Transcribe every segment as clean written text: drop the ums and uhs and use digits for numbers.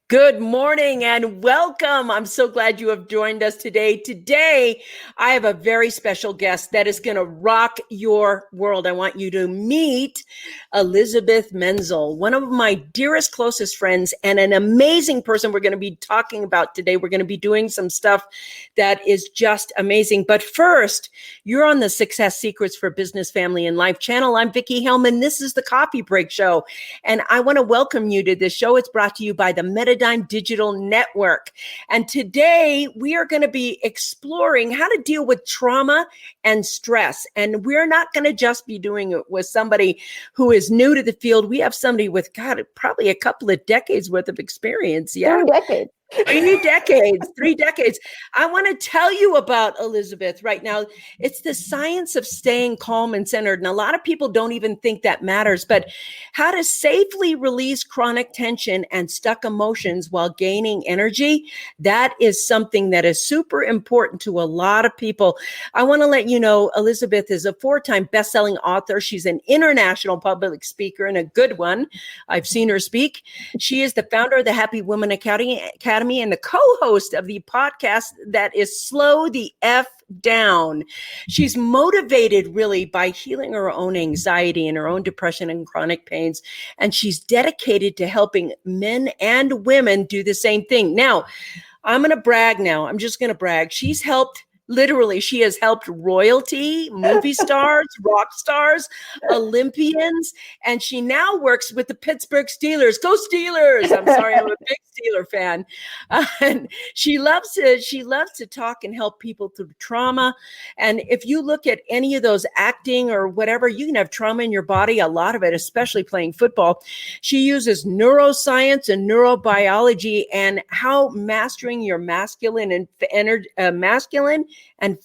Good morning and welcome. I'm so glad you have joined us today. Today, I have a very special guest that is going to rock your world. I want you to meet Elizabeth Menzel, one of my dearest, closest friends, and an amazing person we're going to be talking about today. We're going to be doing some stuff that is just amazing. But first, you're on the Success Secrets for Business, Family, and Life channel. I'm Vicki Hellman. This is the Coffee Break Show, and I want to welcome you to this show. It's brought to you by the Metadime Digital Network. And today we are going to be exploring how to deal with trauma and stress. And we're not going to just be doing it with somebody who is new to the field. We have somebody with, God, probably a couple of decades worth of experience. Yeah. 3 decades. 3 decades. I want to tell you about Elizabeth right now. It's the science of staying calm and centered. And a lot of people don't even think that matters, but how to safely release chronic tension and stuck emotions while gaining energy. That is something that is super important to a lot of people. I want to let you know, Elizabeth is a 4-time best-selling author. She's an international public speaker and a good one. I've seen her speak. She is the founder of the Happy Woman Academy and the co-host of the podcast that is Slow the F Down. She's motivated really by healing her own anxiety and her own depression and chronic pains. And she's dedicated to helping men and women do the same thing. Now, I'm going to brag now. I'm just going to brag. She has helped royalty, movie stars, rock stars, Olympians, and she now works with the Pittsburgh Steelers. Go Steelers! I'm sorry, I'm a big Steeler fan. And she loves to talk and help people through trauma. And if you look at any of those acting or whatever, you can have trauma in your body, a lot of it, especially playing football. She uses neuroscience and neurobiology and how mastering your masculine and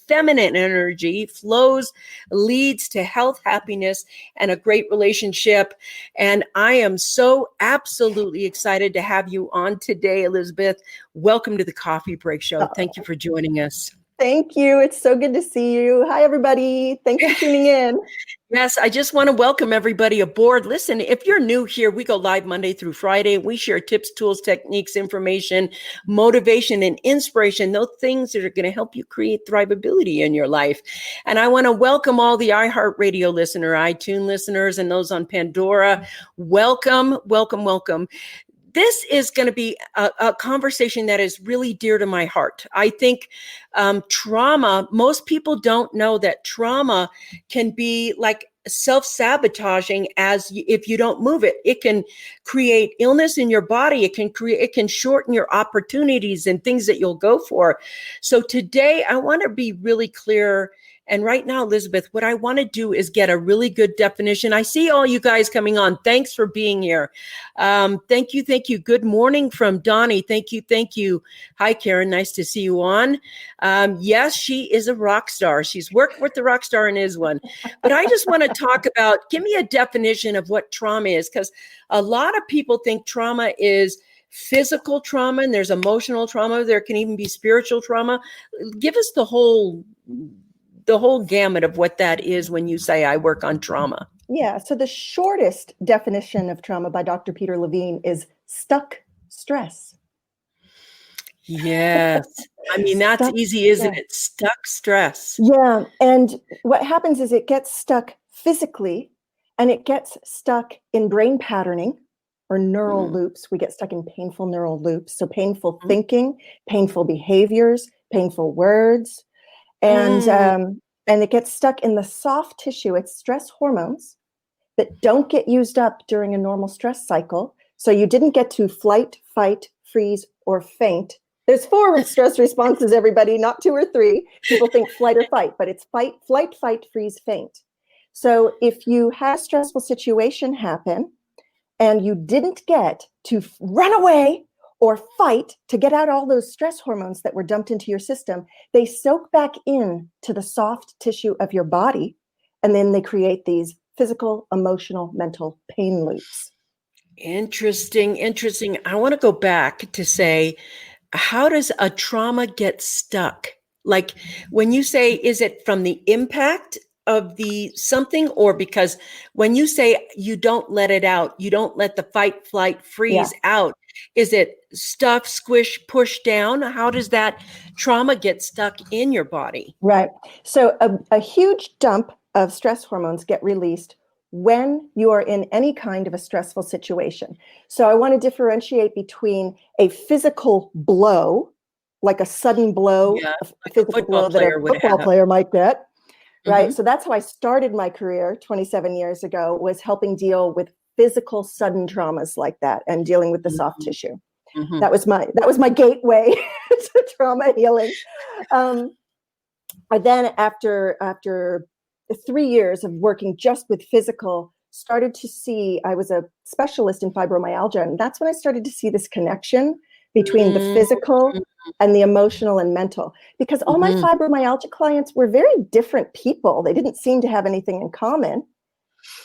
feminine energy flows, leads to health, happiness, and a great relationship. And I am so absolutely excited to have you on today, Elizabeth. Welcome to the Coffee Break Show. Thank you for joining us. Thank you. It's so good to see you. Hi, everybody. Thanks for tuning in. Yes, I just want to welcome everybody aboard. Listen, if you're new here, we go live Monday through Friday. We share tips, tools, techniques, information, motivation, and inspiration, those things that are going to help you create thrivability in your life. And I want to welcome all the iHeartRadio listener, iTunes listeners, and those on Pandora. Welcome, welcome, welcome. This is going to be a conversation that is really dear to my heart. I think trauma, most people don't know that trauma can be like self-sabotaging if you don't move it. It can create illness in your body. It can shorten your opportunities and things that you'll go for. So today I want to be really clear. And right now, Elizabeth, what I want to do is get a really good definition. I see all you guys coming on. Thanks for being here. Thank you. Thank you. Good morning from Donnie. Thank you. Thank you. Hi, Karen. Nice to see you on. Yes, she is a rock star. She's worked with the rock star and is one. But I just want to talk about, give me a definition of what trauma is, because a lot of people think trauma is physical trauma and there's emotional trauma. There can even be spiritual trauma. Give us the whole gamut of what that is when you say I work on trauma. Yeah. So the shortest definition of trauma by Dr. Peter Levine is stuck stress. Yes. I mean, that's stuck easy, isn't it? Stuck stress. Yeah. And what happens is it gets stuck physically and it gets stuck in brain patterning or neural loops. We get stuck in painful neural loops. So painful thinking, painful behaviors, painful words. And it gets stuck in the soft tissue. It's stress hormones that don't get used up during a normal stress cycle. So you didn't get to flight, fight, freeze, or faint. There's 4 stress responses, everybody, not 2 or 3. People think flight or fight, but it's flight, fight, freeze, faint. So if you had a stressful situation happen and you didn't get to run away or fight to get out all those stress hormones that were dumped into your system, they soak back in to the soft tissue of your body, and then they create these physical, emotional, mental pain loops. Interesting. I want to go back to say, how does a trauma get stuck? Like when you say, is it from the impact of the something, or because when you say you don't let it out, you don't let the fight, flight, freeze out, is it stuff, squish, push down? How does that trauma get stuck in your body? Right. So a huge dump of stress hormones get released when you are in any kind of a stressful situation. So I want to differentiate between a physical blow, like a sudden blow, Yeah, a like a physical football blow that a player would football have. player might get, right? Mm-hmm. So that's how I started my career 27 years ago, was helping deal with physical sudden traumas like that and dealing with the soft tissue. Mm-hmm. That was my gateway to trauma healing. I then, after 3 years of working just with physical, started to see, I was a specialist in fibromyalgia, and that's when I started to see this connection between the physical and the emotional and mental. Because all my fibromyalgia clients were very different people. They didn't seem to have anything in common.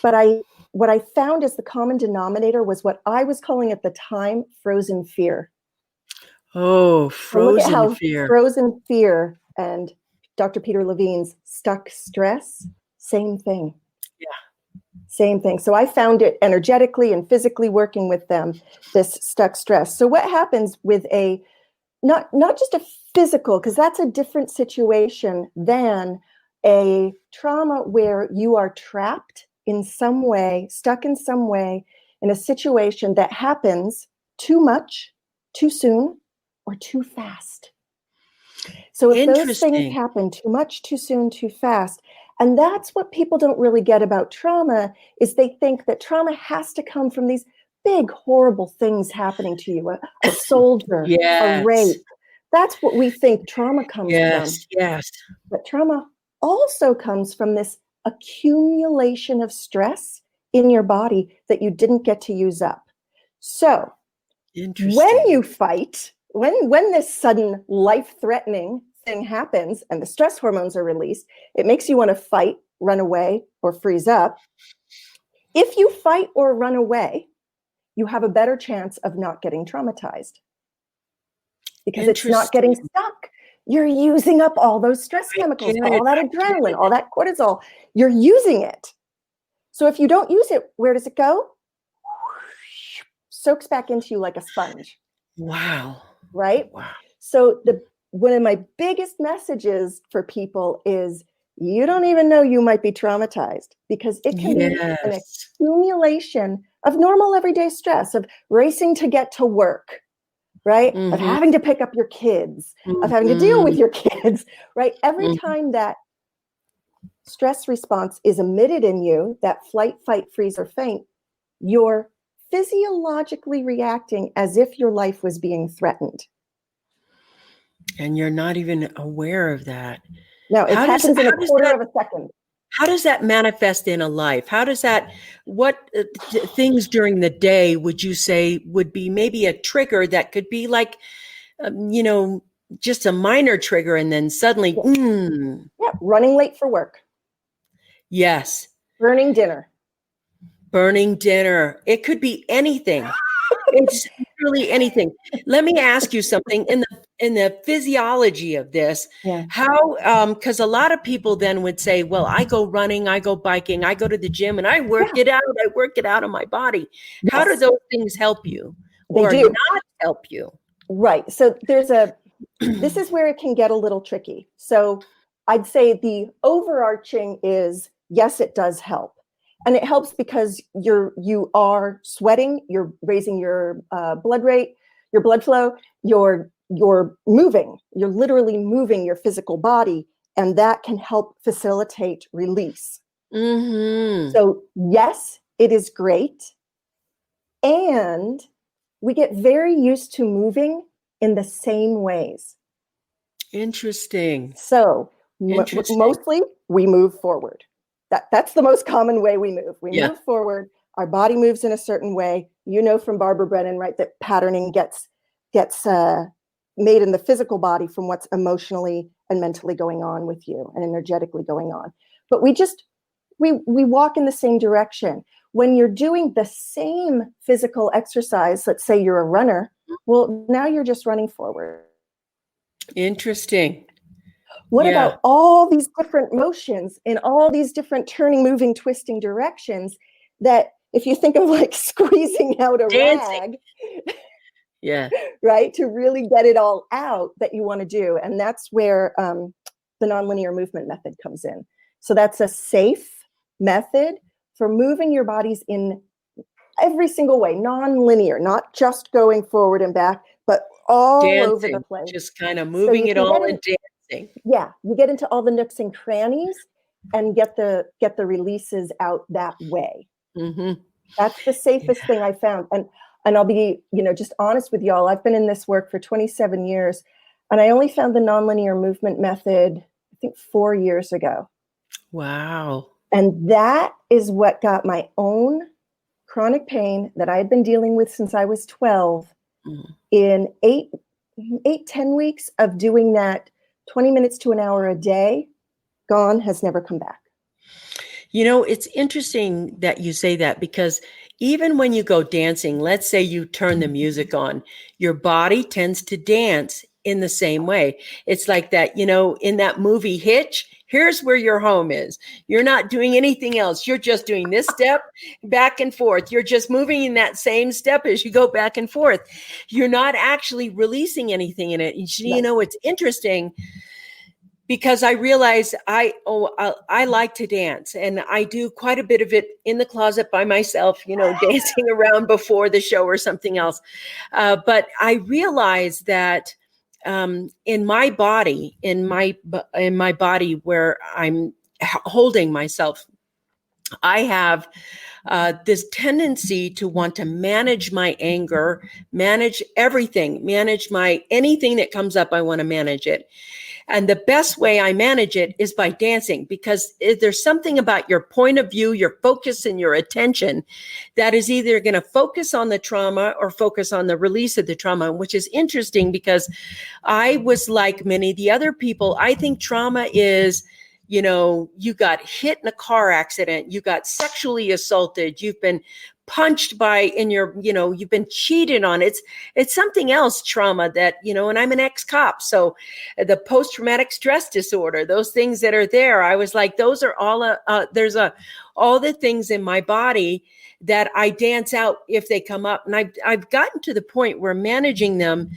But what I found as the common denominator was what I was calling at the time frozen fear. Oh, So look at frozen how fear. frozen fear and Dr. Peter Levine's stuck stress, same thing. Yeah. Same thing. So I found it energetically and physically working with them, this stuck stress. So what happens with not just a physical, because that's a different situation than a trauma where you are trapped in some way, stuck in some way, in a situation that happens too much, too soon, or too fast. So if those things Interesting. happen too much, too soon, too fast, and that's what people don't really get about trauma, is they think that trauma has to come from these big, horrible things happening to you, a soldier, a Yes. rape. That's what we think trauma comes from. Yes. Yes. But trauma also comes from this accumulation of stress in your body that you didn't get to use up. So when Interesting. you fight, when this sudden life-threatening thing happens and the stress hormones are released, it makes you want to fight, run away, or freeze up. If you fight or run away, you have a better chance of not getting traumatized because it's not Interesting. getting stuck. You're using up all those stress I chemicals, get it. all that I get adrenaline, all it. that cortisol. You're using it. So if you don't use it, where does it go? Soaks back into you like a sponge. Wow. Right? Wow. So one of my biggest messages for people is you don't even know you might be traumatized, because it can be an Yes. accumulation of normal everyday stress, of racing to get to work, right? Of Mm-hmm. having to pick up your kids, of having to deal Mm-hmm. with your kids, right? Every time that stress response is emitted in you, that flight, fight, freeze, or faint, you're physiologically reacting as if your life was being threatened. And you're not even aware of that. No, it How does happens in a how does quarter that of a second. how does that manifest in a life? How does that what things during the day would you say would be maybe a trigger that could be like just a minor trigger, and then suddenly Yeah, running late for work, yes, burning dinner. burning dinner. It could be anything. It's really anything. Let me ask you something in the physiology of this. Yeah. How because a lot of people then would say, well, I go running, I go biking, I go to the gym and I work Yeah. it out. I work it out of my body. How do Yes, those things help you they or do. not help you? Right. So this is where it can get a little tricky. So I'd say the overarching is, yes, it does help. And it helps because you are sweating, you're raising your blood rate, your blood flow, you're moving, you're literally moving your physical body, and that can help facilitate release. Mm-hmm. So yes, it is great. And we get very used to moving in the same ways. Interesting. So Interesting. mostly we move forward. That's the most common way we move. We Yeah. move forward. Our body moves in a certain way. You know from Barbara Brennan, right, that patterning gets made in the physical body from what's emotionally and mentally going on with you and energetically going on. But we walk in the same direction. When you're doing the same physical exercise, let's say you're a runner, well, now you're just running forward. Interesting. What Yeah. about all these different motions in all these different turning, moving, twisting directions that if you think of like squeezing out a Dancing. rag, Yeah. right, to really get it all out that you want to do. And that's where the nonlinear movement method comes in. So that's a safe method for moving your bodies in every single way, non-linear, not just going forward and back, but all over the Dancing. place. Just kind of So moving you it can get all in, and dancing. yeah, you get into all the nooks and crannies and get the releases out that way. Mm-hmm. That's the safest thing I found. And I'll be, just honest with y'all. I've been in this work for 27 years, and I only found the nonlinear movement method, I think 4 years ago. Wow. And that is what got my own chronic pain that I had been dealing with since I was 12 in 10 weeks of doing that 20 minutes to an hour a day, gone, has never come back. It's interesting that you say that, because even when you go dancing, let's say you turn the music on, your body tends to dance in the same way. It's like that, in that movie Hitch, here's where your home is. You're not doing anything else. You're just doing this step back and forth. You're just moving in that same step as you go back and forth. You're not actually releasing anything in it. It's interesting, because I realize I like to dance, and I do quite a bit of it in the closet by myself, dancing around before the show or something else. But I realize that in my body, where I'm holding myself, I have this tendency to want to manage my anger, manage everything, manage anything that comes up. I want to manage it. And the best way I manage it is by dancing, because there's something about your point of view, your focus, and your attention that is either going to focus on the trauma or focus on the release of the trauma, which is interesting, because I was like many of the other people. I think trauma is, you got hit in a car accident, you got sexually assaulted, you've been punched you've been cheated on. It's something else, trauma, that, and I'm an ex-cop. So the post-traumatic stress disorder, those things that are there, I was like, those are all, all the things in my body that I dance out if they come up. And I've gotten to the point where managing them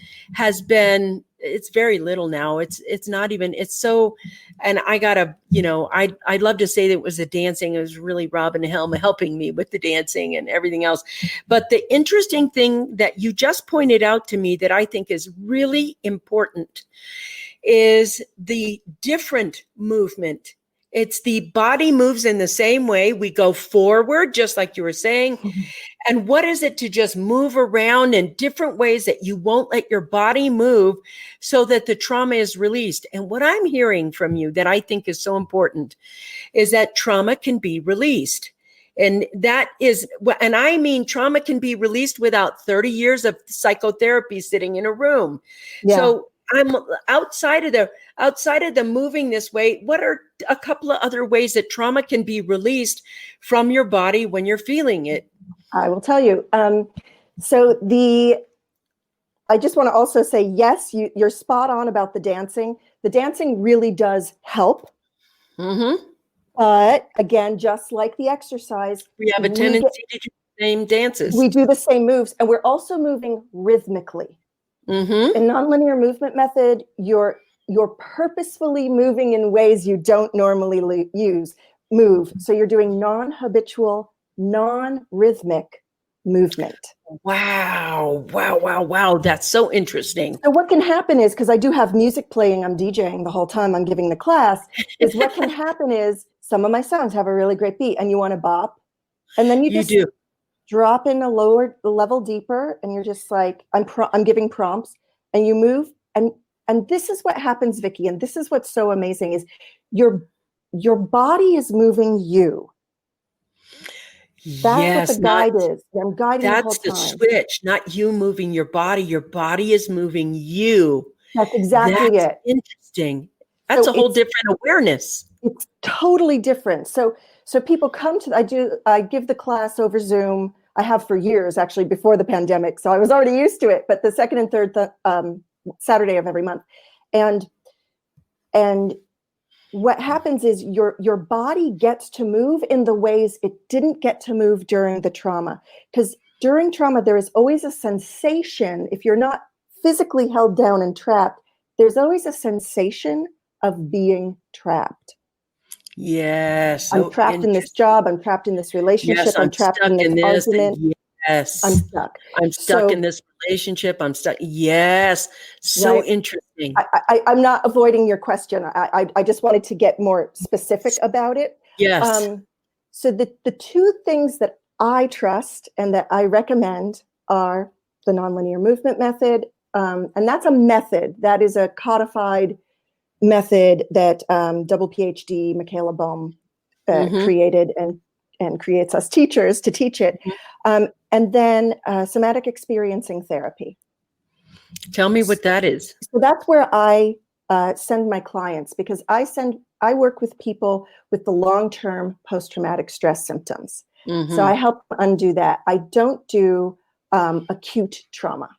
it's very little now. It's not even, it's so, and I gotta, I'd love to say that it was the dancing. It was really Robin Helm helping me with the dancing and everything else. But the interesting thing that you just pointed out to me that I think is really important is the different movement. It's the body moves in the same way. We go forward, just like you were saying. And what is it to just move around in different ways that you won't let your body move so that the trauma is released? And what I'm hearing from you that I think is so important is that trauma can be released. And that is, and I mean, trauma can be released without 30 years of psychotherapy sitting in a room. Yeah. So I'm outside of the moving this way. What are a couple of other ways that trauma can be released from your body when you're feeling it? I will tell you. I just want to also say, yes, you're spot on about the dancing. The dancing really does help. Mm-hmm. But again, just like the exercise, we have a tendency to do the same dances. We do the same moves, and we're also moving rhythmically. Mm-hmm. In nonlinear movement method, you're purposefully moving in ways you don't normally move. So you're doing non-habitual, non-rhythmic movement. Wow. That's so interesting. So what can happen is, because I do have music playing, I'm DJing the whole time I'm giving the class, is what can happen is some of my songs have a really great beat and you want to bop. And then you just drop in a lower level deeper, and you're just like, I'm giving prompts, and you move. And this is what happens, Vicki, and this is what's so amazing, is your body is moving you. That's what the guide is. I'm guiding the whole time. That's the switch, not you moving your body. Your body is moving you. That's exactly it. Interesting. That's a whole different awareness. It's totally different. So people come to, I give the class over Zoom. I have for years, actually, before the pandemic. So I was already used to it, but the second and third Saturday of every month. And And what happens is your body gets to move in the ways it didn't get to move during the trauma. Because during trauma, there is always a sensation, if you're not physically held down and trapped, there's always a sensation of being trapped. Yes. I'm So trapped in this job. I'm trapped in this relationship. yes, I'm I'm trapped stuck in this in this. argument. I'm Yes. stuck. I'm stuck in So, this relationship. I'm stuck. Yes. So right. interesting. I'm not avoiding your question. I just wanted to get more specific about it. Yes. So the two things that I trust and that I recommend are the nonlinear movement method. And that's a method. That is a codified method that double PhD Michaela Boehm created and creates us teachers to teach it. And then somatic experiencing therapy. Tell me what that is. So that's where I send my clients, because I work with people with the long-term post-traumatic stress symptoms. So I help undo that. I don't do acute trauma.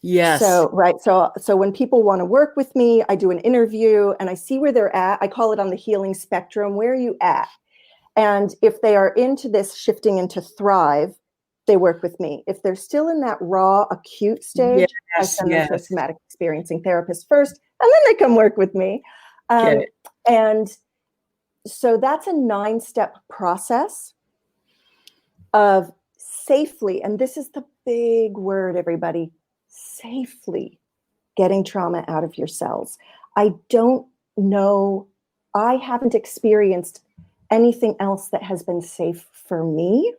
Yes. So, right. So when people want to work with me, I do an interview and I see where they're at. I call it on the healing spectrum. Where are you at? And if they are into this shifting into thrive, they work with me. If they're still in that raw acute stage, I send them to a somatic experiencing therapist first, and then they come work with me. And so that's a 9-step process of safely, and this is the big word, everybody, safely getting trauma out of your cells. I don't know, I haven't experienced anything else that has been safe for me.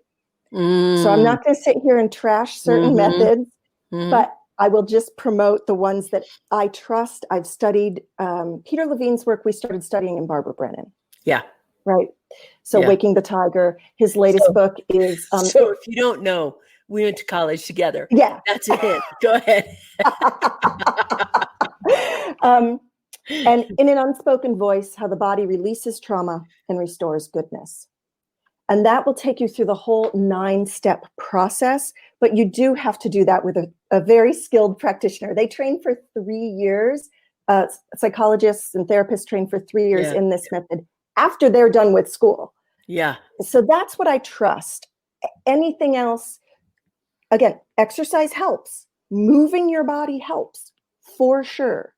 So I'm not going to sit here and trash certain methods, but I will just promote the ones that I trust. I've studied Peter Levine's work. We started studying in Barbara Brennan. Yeah. Right. So Waking the Tiger, his latest book is... so if you don't know, we went to college together. Yeah. That's it. Go ahead. And in an unspoken voice, how the body releases trauma and restores goodness. And that will take you through the whole 9-step process. But you do have to do that with a very skilled practitioner. They train for 3 years. Psychologists and therapists train for 3 years in this method after they're done with school. Yeah. So that's what I trust. Anything else, again, exercise helps. Moving your body helps, for sure.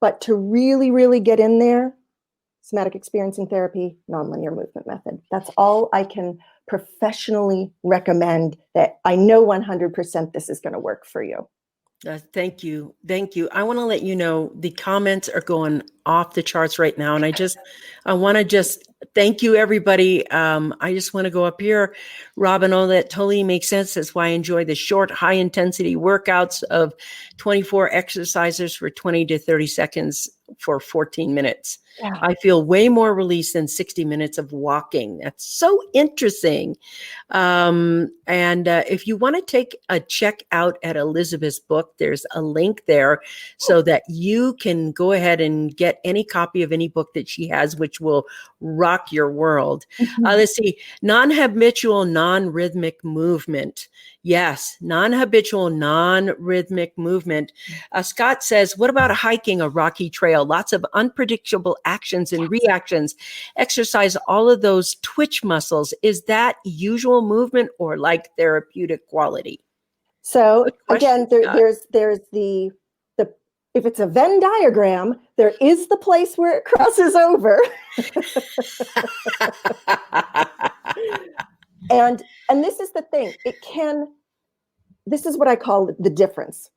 But to really, really get in there, somatic experiencing therapy, nonlinear movement method. That's all I can professionally recommend, that I know 100% this is going to work for you. Thank you. Thank you. I want to let you know the comments are going off the charts right now. And I want to just thank you, everybody. I just want to go up here. Robin, oh, that totally makes sense. That's why I enjoy the short, high intensity workouts of 24 exercises for 20 to 30 seconds for 14 minutes. Yeah. I feel way more release than 60 minutes of walking. That's so interesting. And if you want to take a check out at Elizabeth's book, there's a link there so that you can go ahead and get any copy of any book that she has, which will rock your world. Let's see. Non-habitual, non-rhythmic movement. Yes, non-habitual, non-rhythmic movement. Scott says, what about hiking a rocky trail? Lots of unpredictable actions and reactions. Exercise all of those twitch muscles. Is that usual movement or like therapeutic quality? So again, there's the if it's a Venn diagram, there is the place where it crosses over. And this is the thing. This is what I call the difference.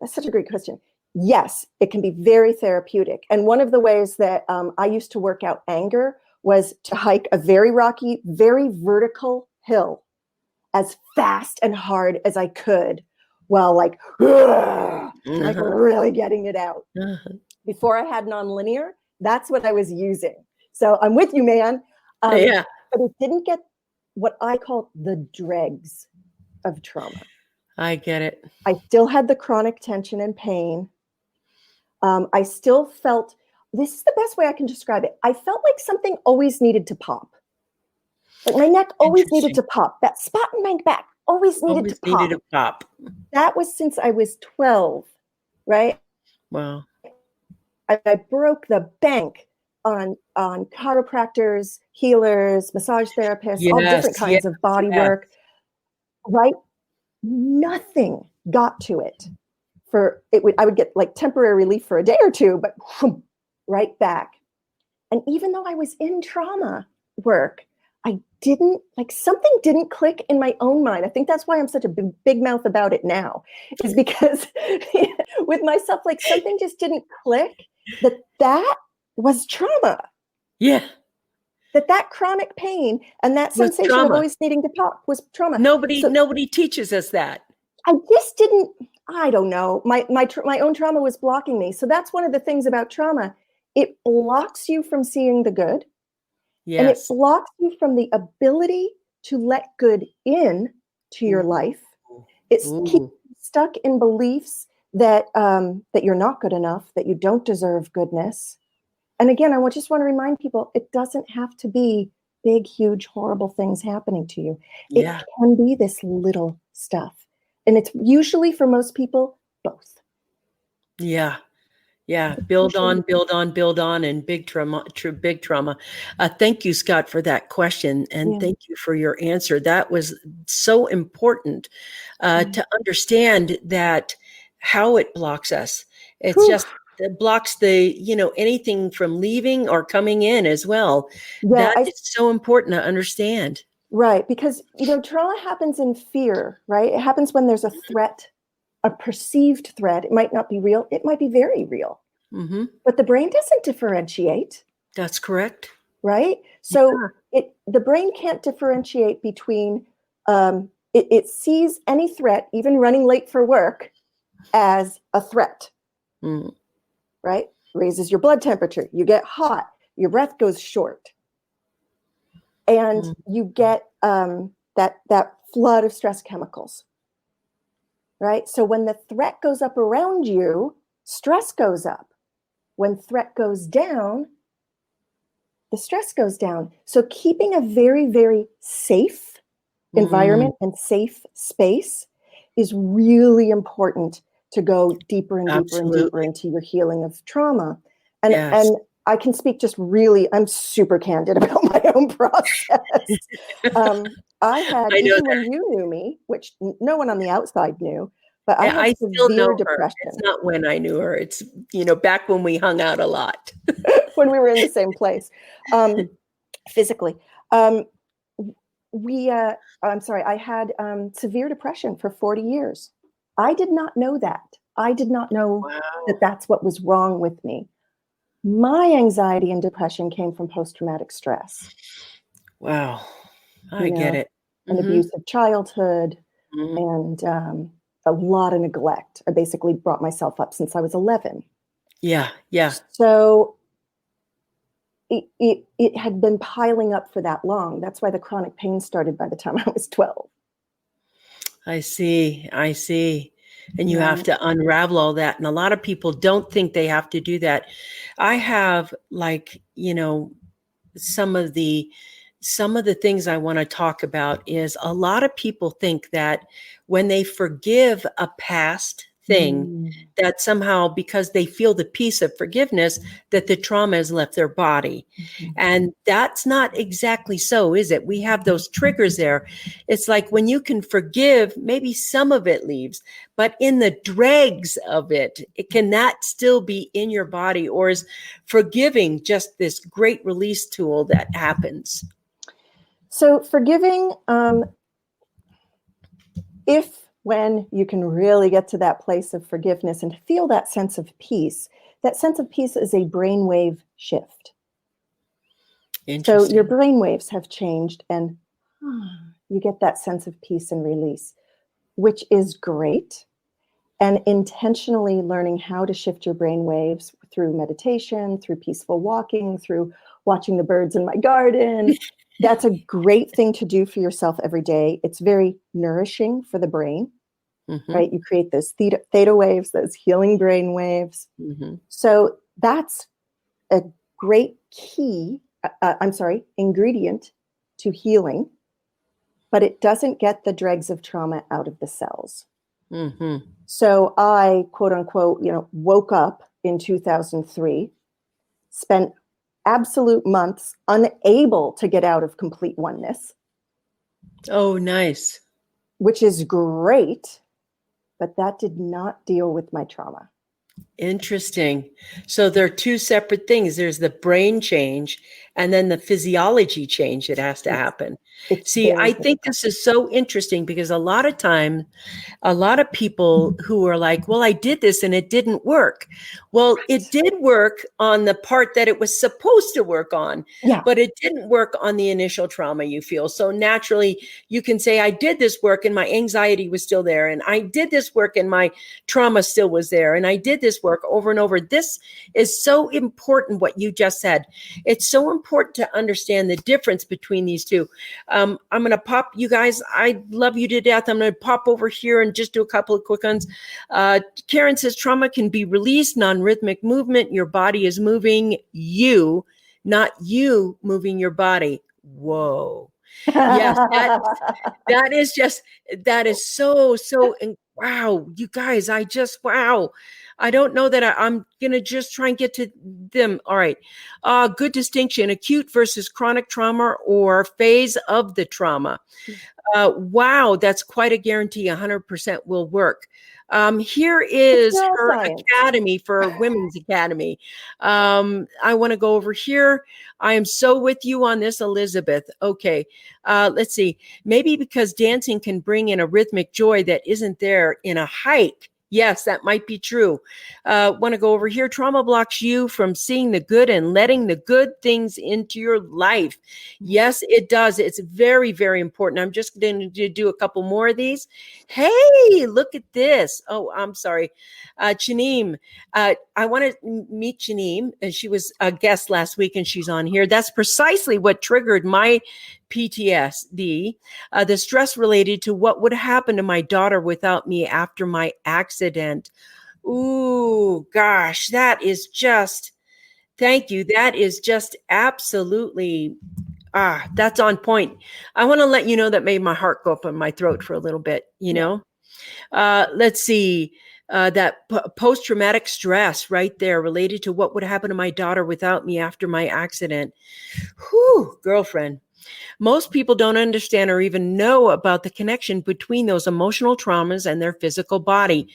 That's such a great question. Yes, it can be very therapeutic. And one of the ways that I used to work out anger was to hike a very rocky, very vertical hill as fast and hard as I could, while like really getting it out. Before I had nonlinear, that's what I was using. So I'm with you, man. But it didn't get what I call the dregs of trauma. I get it. I still had the chronic tension and pain. I still felt, this is the best way I can describe it. I felt like something always needed to pop. Like my neck always needed to pop. That spot in my back always needed to pop. That was since I was 12, right? Wow. I broke the bank on chiropractors, healers, massage therapists, all different Yes, yes, kinds of body yes. work, right? Nothing got to it. I would get like temporary relief for a day or two, but right back. And even though I was in trauma work, something didn't click in my own mind. I think that's why I'm such a big mouth about it now, is because with myself, like something just didn't click that was trauma. Yeah. That chronic pain and that Was sensation of trauma. always needing to pop was trauma. Nobody teaches us that. I just didn't, I don't know. My own trauma was blocking me. So that's one of the things about trauma. It blocks you from seeing the good. And it Yes. blocks you from the ability to let good in to your life. It's keeps you stuck in beliefs that that you're not good enough, that you don't deserve goodness. And again, just want to remind people, it doesn't have to be big, huge, horrible things happening to you. Yeah. It can be this little stuff. And it's usually for most people, both. Yeah. Yeah. Build on, and big trauma, big trauma. Thank you, Scott, for that question. And thank you for your answer. That was so important to understand that how it blocks us. It's just, it blocks anything from leaving or coming in as well. Yeah, That is so important to understand. Right. Because, trauma happens in fear, right? It happens when there's a threat, a perceived threat. It might not be real. It might be very real. Mm-hmm. But the brain doesn't differentiate. That's correct. Right. So the brain can't differentiate between, it sees any threat, even running late for work, as a threat. Right. Raises your blood temperature. You get hot. Your breath goes short. And you get that flood of stress chemicals. Right. So when the threat goes up around you, stress goes up. When threat goes down, the stress goes down. So keeping a very, very safe environment and safe space is really important to go deeper and deeper and deeper into your healing of trauma. And I can speak I'm super candid about my own process. I had, even when you knew me, which no one on the outside knew, but I had severe depression. It's not when I knew her. It's, back when we hung out a lot. When we were in the same place, physically. I had severe depression for 40 years. I did not know that. I did not know that that's what was wrong with me. My anxiety and depression came from post-traumatic stress. Wow. I get it. An abusive childhood and a lot of neglect. I basically brought myself up since I was 11. Yeah. Yeah. So it had been piling up for that long. That's why the chronic pain started by the time I was 12. I see. And you have to unravel all that. And a lot of people don't think they have to do that. I have some of the things I want to talk about is a lot of people think that when they forgive a past thing, that somehow, because they feel the peace of forgiveness, that the trauma has left their body. And that's not exactly so, is it? We have those triggers there. It's like when you can forgive, maybe some of it leaves, but in the dregs of it, can that still be in your body? Or is forgiving just this great release tool that happens? So forgiving, when you can really get to that place of forgiveness and feel that sense of peace is a brainwave shift. So your brain waves have changed and you get that sense of peace and release, which is great. And intentionally learning how to shift your brain waves through meditation, through peaceful walking, through watching the birds in my garden. That's a great thing to do for yourself every day. It's very nourishing for the brain, right? You create those theta waves, those healing brain waves. So that's a great ingredient to healing, but it doesn't get the dregs of trauma out of the cells. So I, quote unquote, woke up in 2003, spent absolute months unable to get out of complete oneness. Oh, nice. Which is great, but that did not deal with my trauma. Interesting. So there are two separate things. There's the brain change and then the physiology change that has to happen. See, I think this is so interesting because a lot of time, a lot of people who are like, well, I did this and it didn't work. Well, it did work on the part that it was supposed to work on, but it didn't work on the initial trauma you feel. So naturally, you can say, I did this work and my anxiety was still there. And I did this work and my trauma still was there. And I did this work over and over. This is so important, what you just said. It's so important to understand the difference between these two. I'm going to pop, you guys, I love you to death. I'm going to pop over here and just do a couple of quick ones. Karen says trauma can be released, non-rhythmic movement. Your body is moving you, not you moving your body. Whoa. Yes, that is so, and wow, you guys, wow. I don't know that I'm going to just try and get to them. All right. Good distinction, acute versus chronic trauma or phase of the trauma. Wow, that's quite a guarantee. 100% will work. Here is her academy for Women's Academy. I want to go over here. I am so with you on this, Elizabeth. Okay, let's see. Maybe because dancing can bring in a rhythmic joy that isn't there in a hike. Yes, that might be true. Want to go over here. Trauma blocks you from seeing the good and letting the good things into your life. Yes, it does. It's very, very important. I'm just going to do a couple more of these. Hey, look at this. Oh, I'm sorry. Janine, I want to meet Janine. She was a guest last week and she's on here. That's precisely what triggered my PTSD, the stress related to what would happen to my daughter without me after my accident. Ooh, gosh, that is just, thank you. That is just absolutely, that's on point. I want to let you know that made my heart go up in my throat for a little bit, you know? Let's see. That post-traumatic stress right there related to what would happen to my daughter without me after my accident. Whew, girlfriend. Most people don't understand or even know about the connection between those emotional traumas and their physical body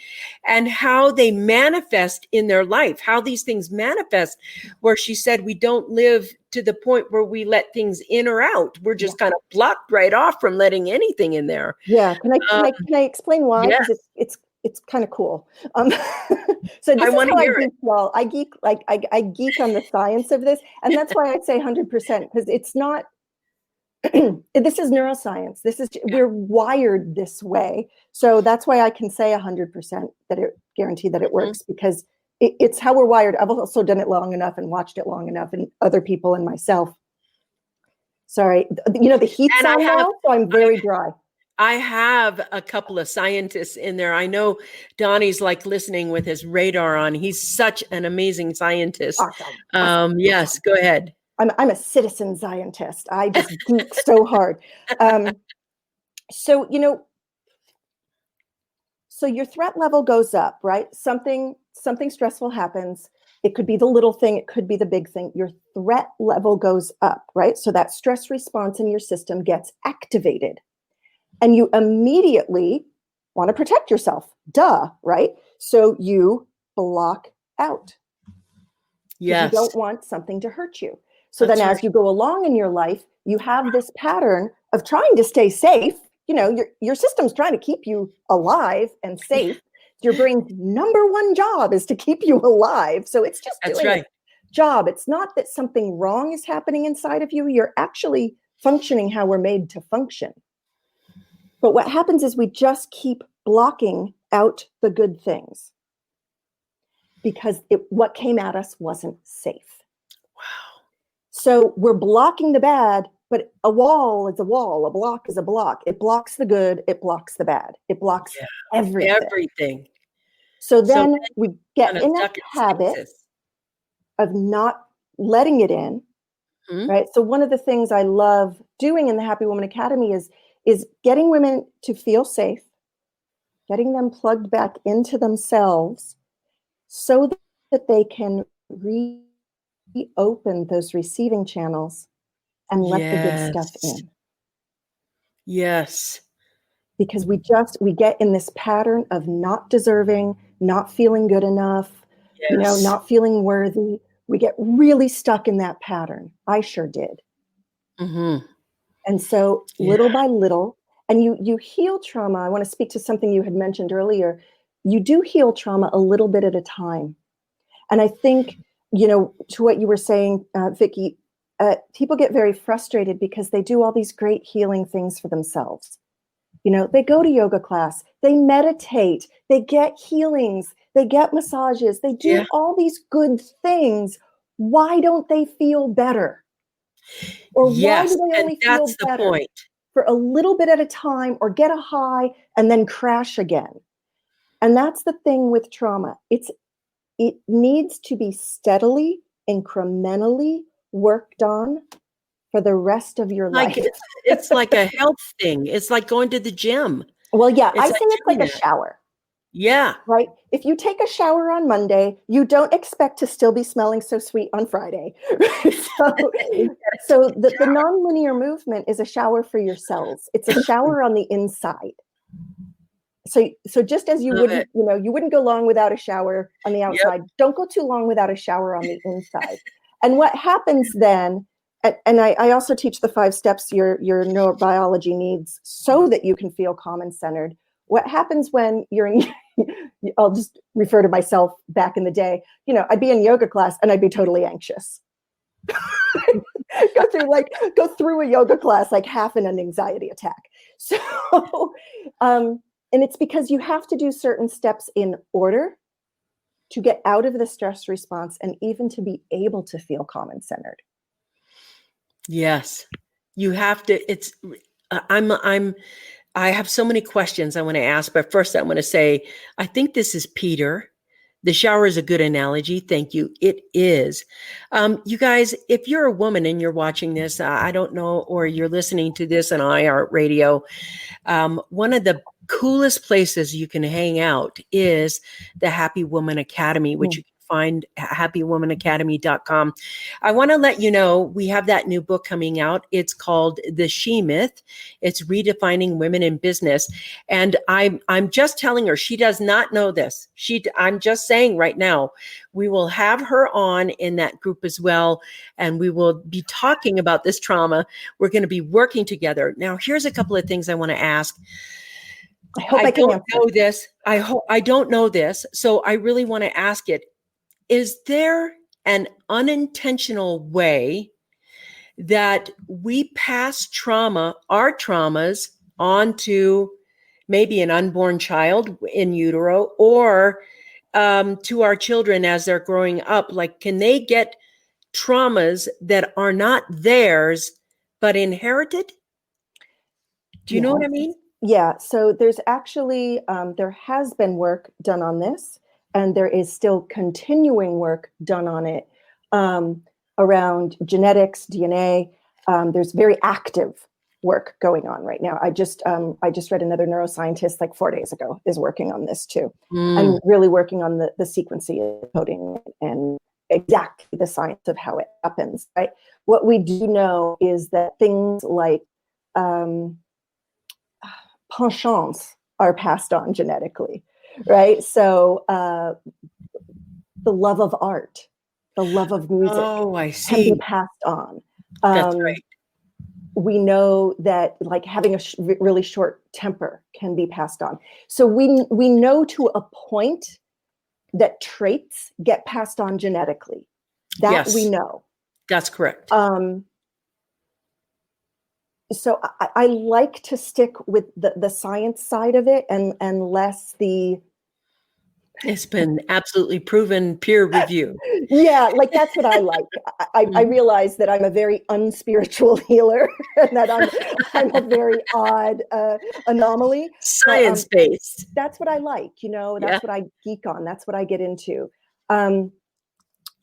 and how they manifest in their life, how these things manifest, where she said we don't live to the point where we let things in or out. We're just kind of blocked right off from letting anything in there. Yeah. Can I explain why? Because it's kind of cool. So this is how I geek, y'all. I geek, like I geek on the science of this. And that's why I say 100%, because it's not, this is neuroscience. We're wired this way. So that's why I can say 100% that it guarantee that it works, because it's how we're wired. I've also done it long enough and watched it long enough, and other people and myself. Sorry. You know, the heat's on now, so I'm very dry. I have a couple of scientists in there. I know Donnie's like listening with his radar on. He's such an amazing scientist. Awesome. Yes, go ahead. I'm a citizen scientist. I just geek so hard. So, you know, so your threat level goes up, right? Something stressful happens. It could be the little thing. It could be the big thing. Your threat level goes up, right? So that stress response in your system gets activated. And you immediately want to protect yourself. Duh, right? So you block out. Yes. You don't want something to hurt you. So then as you go along in your life, you have this pattern of trying to stay safe. You know, your system's trying to keep you alive and safe. Your brain's number one job is to keep you alive. So it's just doing its job. It's not that something wrong is happening inside of you. You're actually functioning how we're made to function. But what happens is we just keep blocking out the good things because what came at us wasn't safe. Wow. So we're blocking the bad, but a wall is a wall. A block is a block. It blocks the good. It blocks the bad. It blocks everything. So then we get in a habit of not letting it in, right? So one of the things I love doing in the Happy Woman Academy is getting women to feel safe, getting them plugged back into themselves so that they can reopen those receiving channels and let the good stuff in. Yes. Because we get in this pattern of not deserving, not feeling good enough, Yes. not feeling worthy. We get really stuck in that pattern. I sure did. Mm-hmm. And so little by little, and you heal trauma. I want to speak to something you had mentioned earlier. You do heal trauma a little bit at a time. And I think, to what you were saying, Vicki, people get very frustrated because they do all these great healing things for themselves. They go to yoga class, they meditate, they get healings, they get massages, they do all these good things. Why don't they feel better? Or why do they only feel better for a little bit at a time, or get a high and then crash again? And that's the thing with trauma. It needs to be steadily, incrementally worked on for the rest of your life. It's like a health thing. It's like going to the gym. Well, yeah, I say it's like a shower. Yeah. Right? If you take a shower on Monday, you don't expect to still be smelling so sweet on Friday. So the nonlinear movement is a shower for your cells. It's a shower on the inside. So just as you wouldn't go long without a shower on the outside, don't go too long without a shower on the inside. And what happens then, and I also teach the 5 steps your neurobiology needs so that you can feel calm and centered. What happens when you're in, I'll just refer to myself back in the day, I'd be in yoga class and I'd be totally anxious. go through a yoga class like half in an anxiety attack. So, and it's because you have to do certain steps in order to get out of the stress response and even to be able to feel calm and centered. Yes, you have to. I have so many questions I want to ask, but first I want to say, I think this is Peter. The shower is a good analogy. Thank you. It is. You guys, if you're a woman and you're watching this, I don't know, or you're listening to this on iHeartRadio, one of the coolest places you can hang out is the Happy Woman Academy, which you can find at happywomanacademy.com. I want to let you know we have that new book coming out. It's called The She Myth. It's Redefining Women in Business. And I'm just telling her, she does not know this. I'm just saying right now, we will have her on in that group as well. And we will be talking about this trauma. We're going to be working together. Now, here's a couple of things I want to ask. I hope I don't know this. I don't know this. So I really want to ask it. Is there an unintentional way that we pass our traumas, onto maybe an unborn child in utero, or to our children as they're growing up? Like, can they get traumas that are not theirs, but inherited? Do you know what I mean? Yeah. So there's actually, there has been work done on this, and there is still continuing work done on it around genetics, DNA. There's very active work going on right now. I just read another neuroscientist like 4 days ago is working on this too. And really working on the sequencing, coding, and exactly the science of how it happens, right? What we do know is that things like penchants are passed on genetically, right? So the love of art, the love of music can be passed on. That's right. We know that like having a really short temper can be passed on. So we know to a point that traits get passed on genetically. That we know. That's correct. So I like to stick with the science side of it and less the... It's been absolutely proven, peer review. Yeah, like that's what I like. I realize that I'm a very unspiritual healer and that I'm a very odd anomaly. Science-based. That's what I like, that's what I geek on. That's what I get into.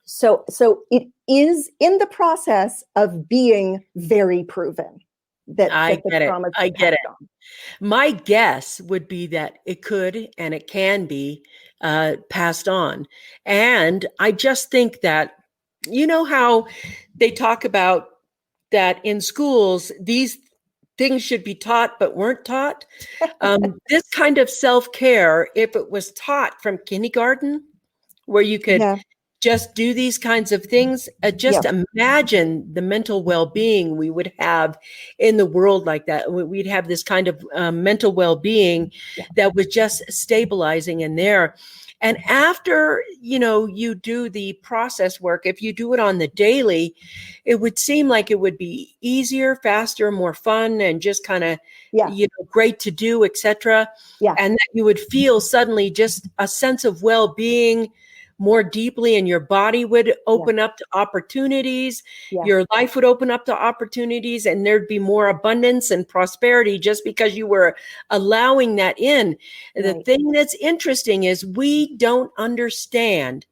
So it is in the process of being very proven. that the get it. trauma's I get passed it. on. My guess would be that it could and it can be passed on. And I just think that, you know, how they talk about that in schools, these things should be taught but weren't taught. This kind of self-care, if it was taught from kindergarten, where you could Yeah. just do these kinds of things, just Yeah. imagine the mental well-being we would have in the world like that. We'd have this kind of mental well-being Yeah. that was just stabilizing in there. And after, you know, you do the process work, if you do it on the daily, it would seem like it would be easier, faster, more fun, and just kind of, Yeah. you know, great to do, etc. Yeah. And that you would feel suddenly just a sense of well-being more deeply, and your body would open up to opportunities. Yeah. Your life would open up to opportunities, and there'd be more abundance and prosperity just because you were allowing that in. The Right. thing that's interesting is we don't understand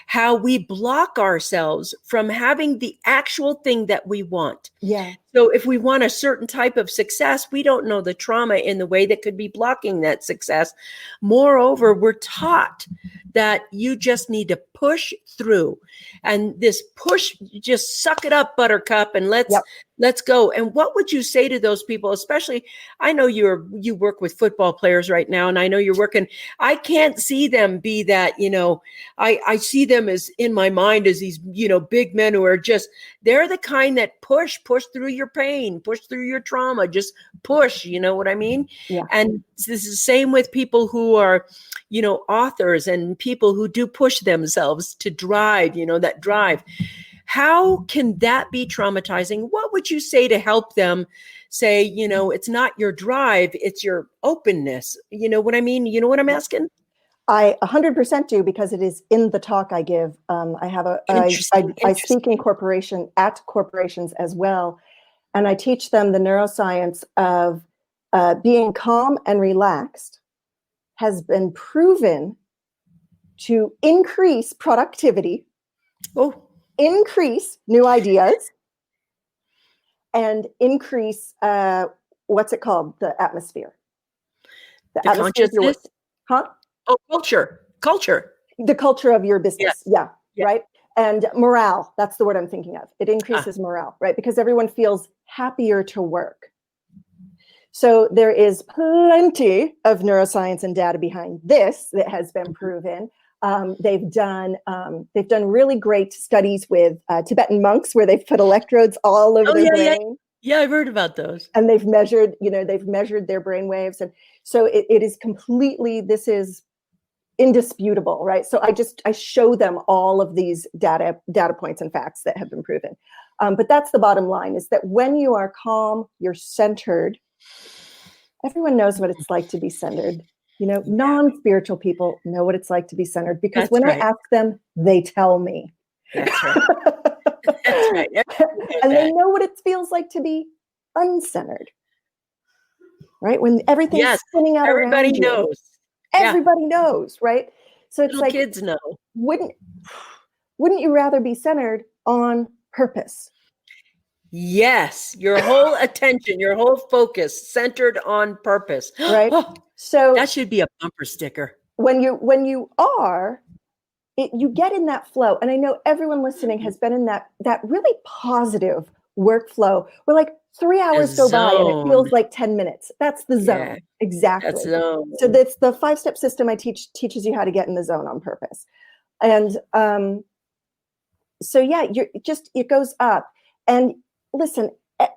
how we block ourselves from having the actual thing that we want. Yeah. So if we want a certain type of success, we don't know the trauma in the way that could be blocking that success. Moreover, we're taught that you just need to push through, and this push, just suck it up, buttercup, and let's go. And what would you say to those people? Especially, I know you work with football players right now, and I know you're working. I can't see them be that, you know, I see them as, in my mind, as these, you know, big men who are just, they're the kind that push through your pain, push through your trauma, just push, you know what I mean? Yeah. And this is the same with people who are, you know, authors and people who do push themselves to drive, you know, that drive. How can that be traumatizing? What would you say to help them say, you know, it's not your drive, it's your openness? You know what I mean? You know what I'm asking? I 100% do, because it is in the talk I give. I speak in corporations as well. And I teach them the neuroscience of being calm and relaxed has been proven to increase productivity, increase new ideas, and increase what's it called? The atmosphere. The atmosphere of your work. consciousness? Huh? Oh, culture. The culture of your business. Yes. Yeah. Right. And morale, that's the word I'm thinking of. It increases morale, right? Because everyone feels happier to work. So there is plenty of neuroscience and data behind this that has been proven. They've done really great studies with Tibetan monks where they've put electrodes all over their brain. Yeah, I've heard about those. And they've measured their brain waves. And so it is completely, this is indisputable, right? So I show them all of these data points and facts that have been proven. But that's the bottom line, is that when you are calm, you're centered. Everyone knows what it's like to be centered. You know, non-spiritual people know what it's like to be centered, because when I ask them, they tell me. That's right. That's right. And they know what it feels like to be uncentered, right? When everything's spinning out around you. Everybody knows. Everybody knows, right? So it's little like, kids know. Wouldn't you rather be centered on purpose? Yes, your whole attention, your whole focus centered on purpose. Right. So that should be a bumper sticker. When you are, you get in that flow. And I know everyone listening has been in that really positive workflow where like 3 hours go by and it feels like 10 minutes. That's the zone. Yeah, exactly. that's zone. So that's the 5-step system I teaches you how to get in the zone on purpose. And so yeah, it goes up. And listen,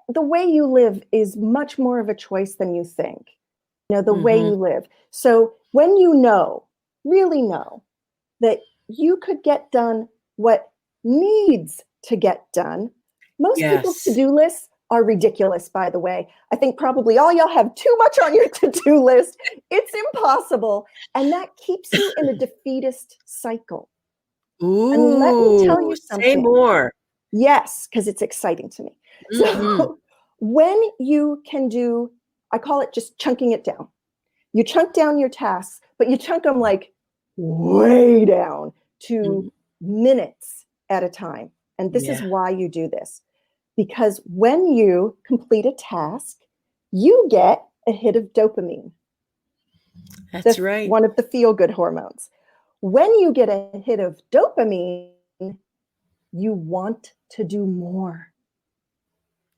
the way you live is much more of a choice than you think. You know, the way you live. So when you really know that you could get done what needs to get done. Most people's to-do lists are ridiculous, by the way. I think probably all y'all have too much on your to-do list. It's impossible. And that keeps you in a defeatist cycle. Ooh, and let me tell you something. Say more. Yes, because it's exciting to me. So when you can do, I call it just chunking it down. You chunk down your tasks, but you chunk them like way down to minutes at a time. And this is why you do this. because when you complete a task, you get a hit of dopamine. That's right. One of the feel-good hormones. When you get a hit of dopamine, you want to do more.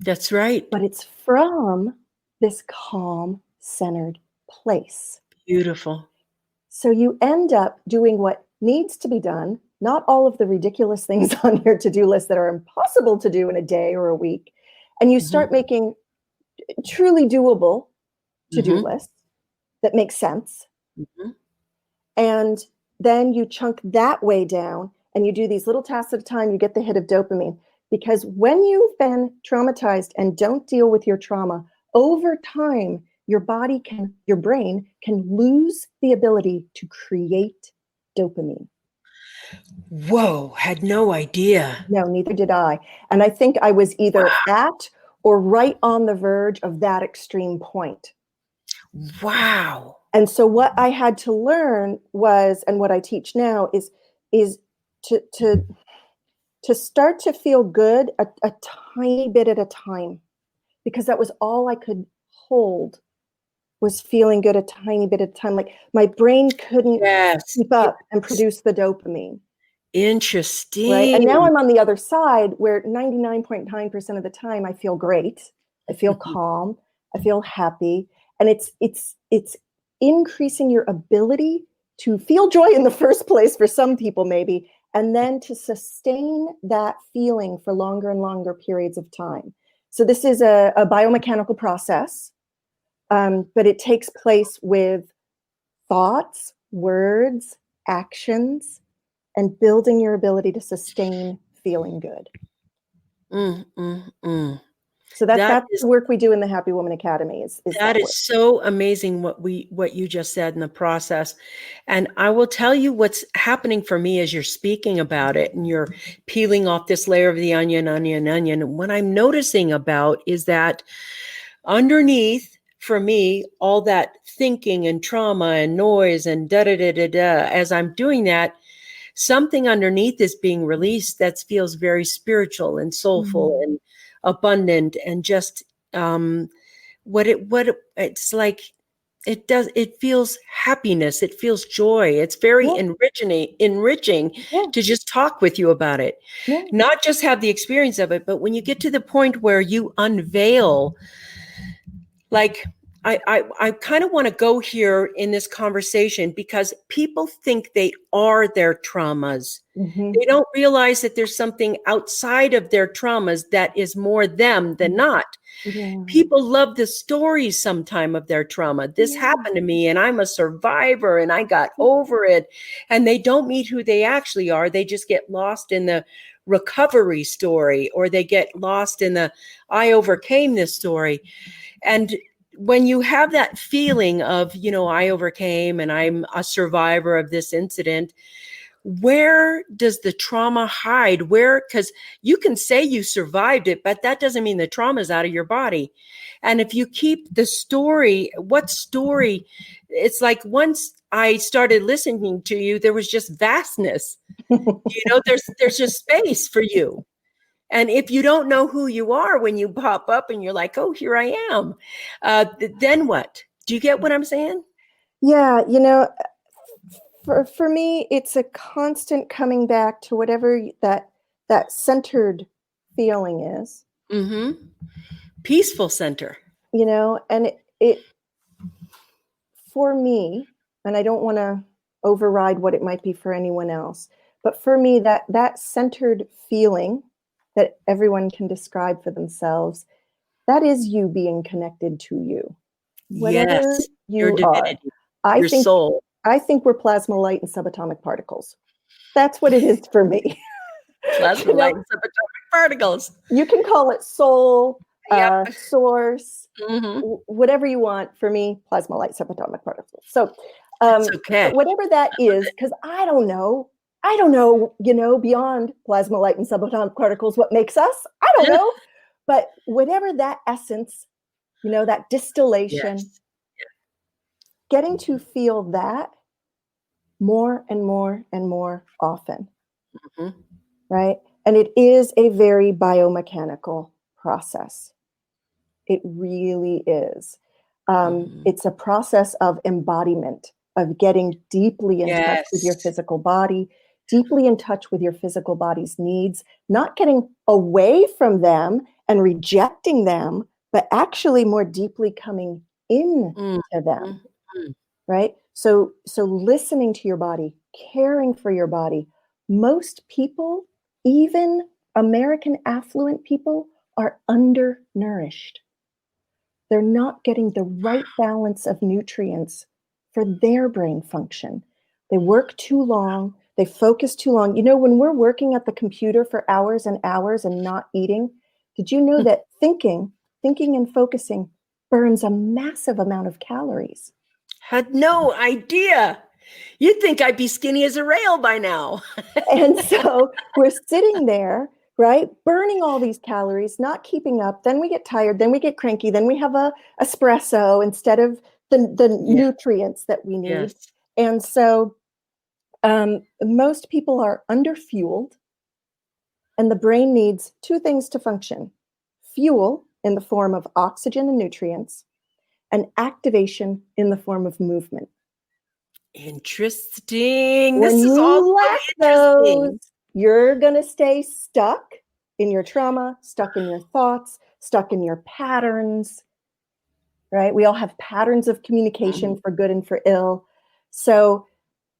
That's right. But it's from this calm, centered place. Beautiful. So you end up doing what needs to be done, not all of the ridiculous things on your to-do list that are impossible to do in a day or a week. And you start making truly doable to-do lists that make sense. And then you chunk that way down and you do these little tasks at a time, you get the hit of dopamine. Because when you've been traumatized and don't deal with your trauma, over time, your brain can lose the ability to create dopamine. Whoa, had no idea. No, neither did I. And I think I was either at or right on the verge of that extreme point. Wow. And so what I had to learn was, and what I teach now is to start to feel good a tiny bit at a time, because that was all I could hold, was feeling good a tiny bit at a time. Like my brain couldn't keep up and produce the dopamine. Interesting. Right. And now I'm on the other side where 99.9% of the time I feel great. I feel calm. I feel happy. And it's increasing your ability to feel joy in the first place for some people, maybe, and then to sustain that feeling for longer and longer periods of time. So this is a biomechanical process, but it takes place with thoughts, words, actions, and building your ability to sustain feeling good. So that's the work we do in the Happy Woman Academy. Is that is so amazing what you just said in the process. And I will tell you what's happening for me as you're speaking about it and you're peeling off this layer of the onion. What I'm noticing about is that underneath, for me, all that thinking and trauma and noise and as I'm doing that, something underneath is being released that feels very spiritual and soulful and abundant, and just it's like it feels happiness, it feels joy. It's very enriching to just talk with you about it, not just have the experience of it, but when you get to the point where you unveil, like I kind of want to go here in this conversation because people think they are their traumas. They don't realize that there's something outside of their traumas that is more them than not. People love the stories sometime of their trauma. This happened to me and I'm a survivor and I got over it. And they don't meet who they actually are. They just get lost in the recovery story, or they get lost in the I overcame this story. And when you have that feeling of, I overcame and I'm a survivor of this incident, where does the trauma hide? Because you can say you survived it, but that doesn't mean the trauma is out of your body. And if you keep the story, it's like once I started listening to you, there was just vastness. There's just space for you. And if you don't know who you are when you pop up and you're like, oh, here I am, then what? Do you get what I'm saying? Yeah. For me, it's a constant coming back to whatever that centered feeling is. Peaceful center. And it for me, and I don't want to override what it might be for anyone else, but for me, that centered feeling that everyone can describe for themselves, that is you being connected to you. Whatever your divinity, your soul. I think we're plasma, light, and subatomic particles. That's what it is for me. Plasma, light, and subatomic particles. You can call it soul, source, whatever you want. For me, plasma, light, subatomic particles. So whatever that is, because I don't know, beyond plasma, light, and subatomic particles, what makes us, I don't know. But whatever that essence, that distillation, getting to feel that more and more and more often, right? And it is a very biomechanical process. It really is. It's a process of embodiment, of getting deeply in touch with your physical body, deeply in touch with your physical body's needs, not getting away from them and rejecting them, but actually more deeply coming into them, right? So listening to your body, caring for your body. Most people, even American affluent people, are undernourished. They're not getting the right balance of nutrients for their brain function. They work too long. They focus too long. You know, when we're working at the computer for hours and hours and not eating, did you know that thinking and focusing burns a massive amount of calories? Had no idea. You'd think I'd be skinny as a rail by now. And so we're sitting there, right, burning all these calories, not keeping up. Then we get tired. Then we get cranky. Then we have a espresso instead of the nutrients that we need. Yes. And so most people are underfueled, and the brain needs two things to function: fuel in the form of oxygen and nutrients, and activation in the form of movement. Interesting. When This is you all lack so interesting. those, you're going to stay stuck in your trauma, stuck in your thoughts, stuck in your patterns, right? We all have patterns of communication for good and for ill. So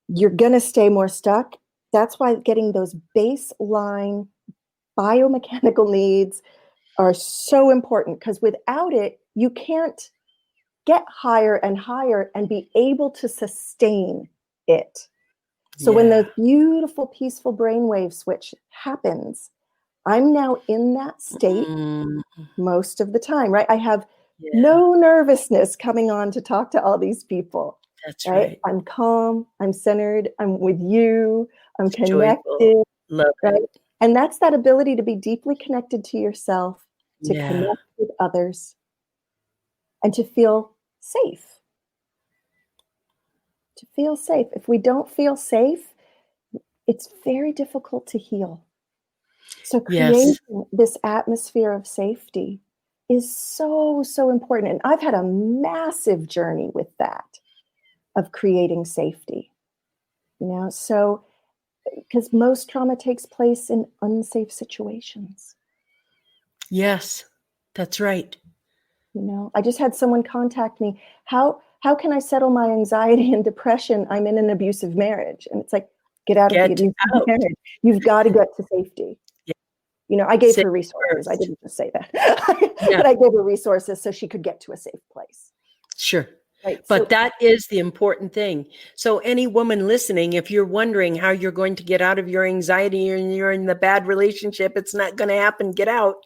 you're going to stay more stuck. That's why getting those baseline biomechanical needs are so important, because without it, you can't get higher and higher and be able to sustain it. So when the beautiful, peaceful brainwave switch happens, I'm now in that state most of the time, right? I have no nervousness coming on to talk to all these people. That's right. I'm calm, I'm centered, I'm with you, I'm connected. Joyful. Love right? it. And that's that ability to be deeply connected to yourself, to connect with others, and to feel safe. To feel safe. If we don't feel safe, it's very difficult to heal. So creating this atmosphere of safety is so, so important. And I've had a massive journey with that, of creating safety. You know, so because most trauma takes place in unsafe situations. Yes, that's right. You know, I just had someone contact me. How can I settle my anxiety and depression? I'm in an abusive marriage. And it's like, get out of the abusive marriage. You've got to get to safety. Yeah. You know, I gave her resources. I didn't just say that. But I gave her resources so she could get to a safe place. Sure. Right. But that is the important thing. So any woman listening, if you're wondering how you're going to get out of your anxiety and you're in the bad relationship, it's not going to happen. Get out.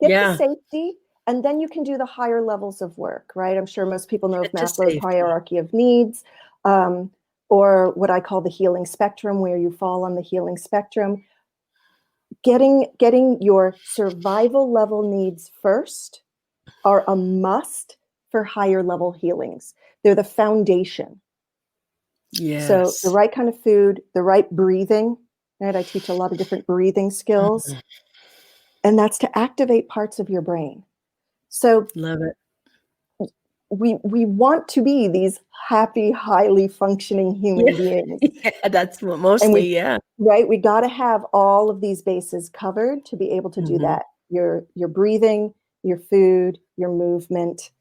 Get to safety. And then you can do the higher levels of work, right? I'm sure most people know of Maslow's hierarchy of needs, or what I call the healing spectrum, where you fall on the healing spectrum. Getting your survival level needs first are a must for higher level healings. They're the foundation. Yes. So the right kind of food, the right breathing, right? I teach a lot of different breathing skills. And that's to activate parts of your brain. So love it. We want to be these happy, highly functioning human beings. That's what mostly, right? We got to have all of these bases covered to be able to do that. Your breathing, your food, your movement,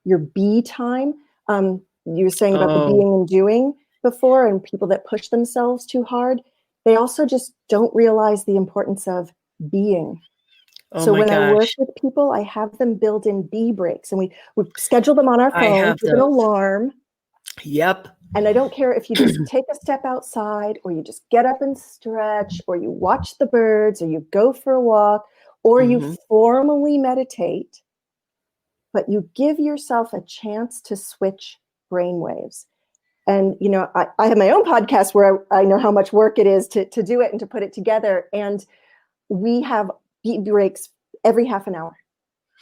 your be time. You were saying about the being and doing before, and people that push themselves too hard. They also just don't realize the importance of being. So when I work with people, I have them build in be breaks, and we schedule them on our phone with an alarm. Yep. And I don't care if you just take a step outside, or you just get up and stretch, or you watch the birds, or you go for a walk, or you formally meditate, but you give yourself a chance to switch brainwaves. And, you know, I have my own podcast where I know how much work it is to do it and to put it together. And we have beat breaks every half an hour.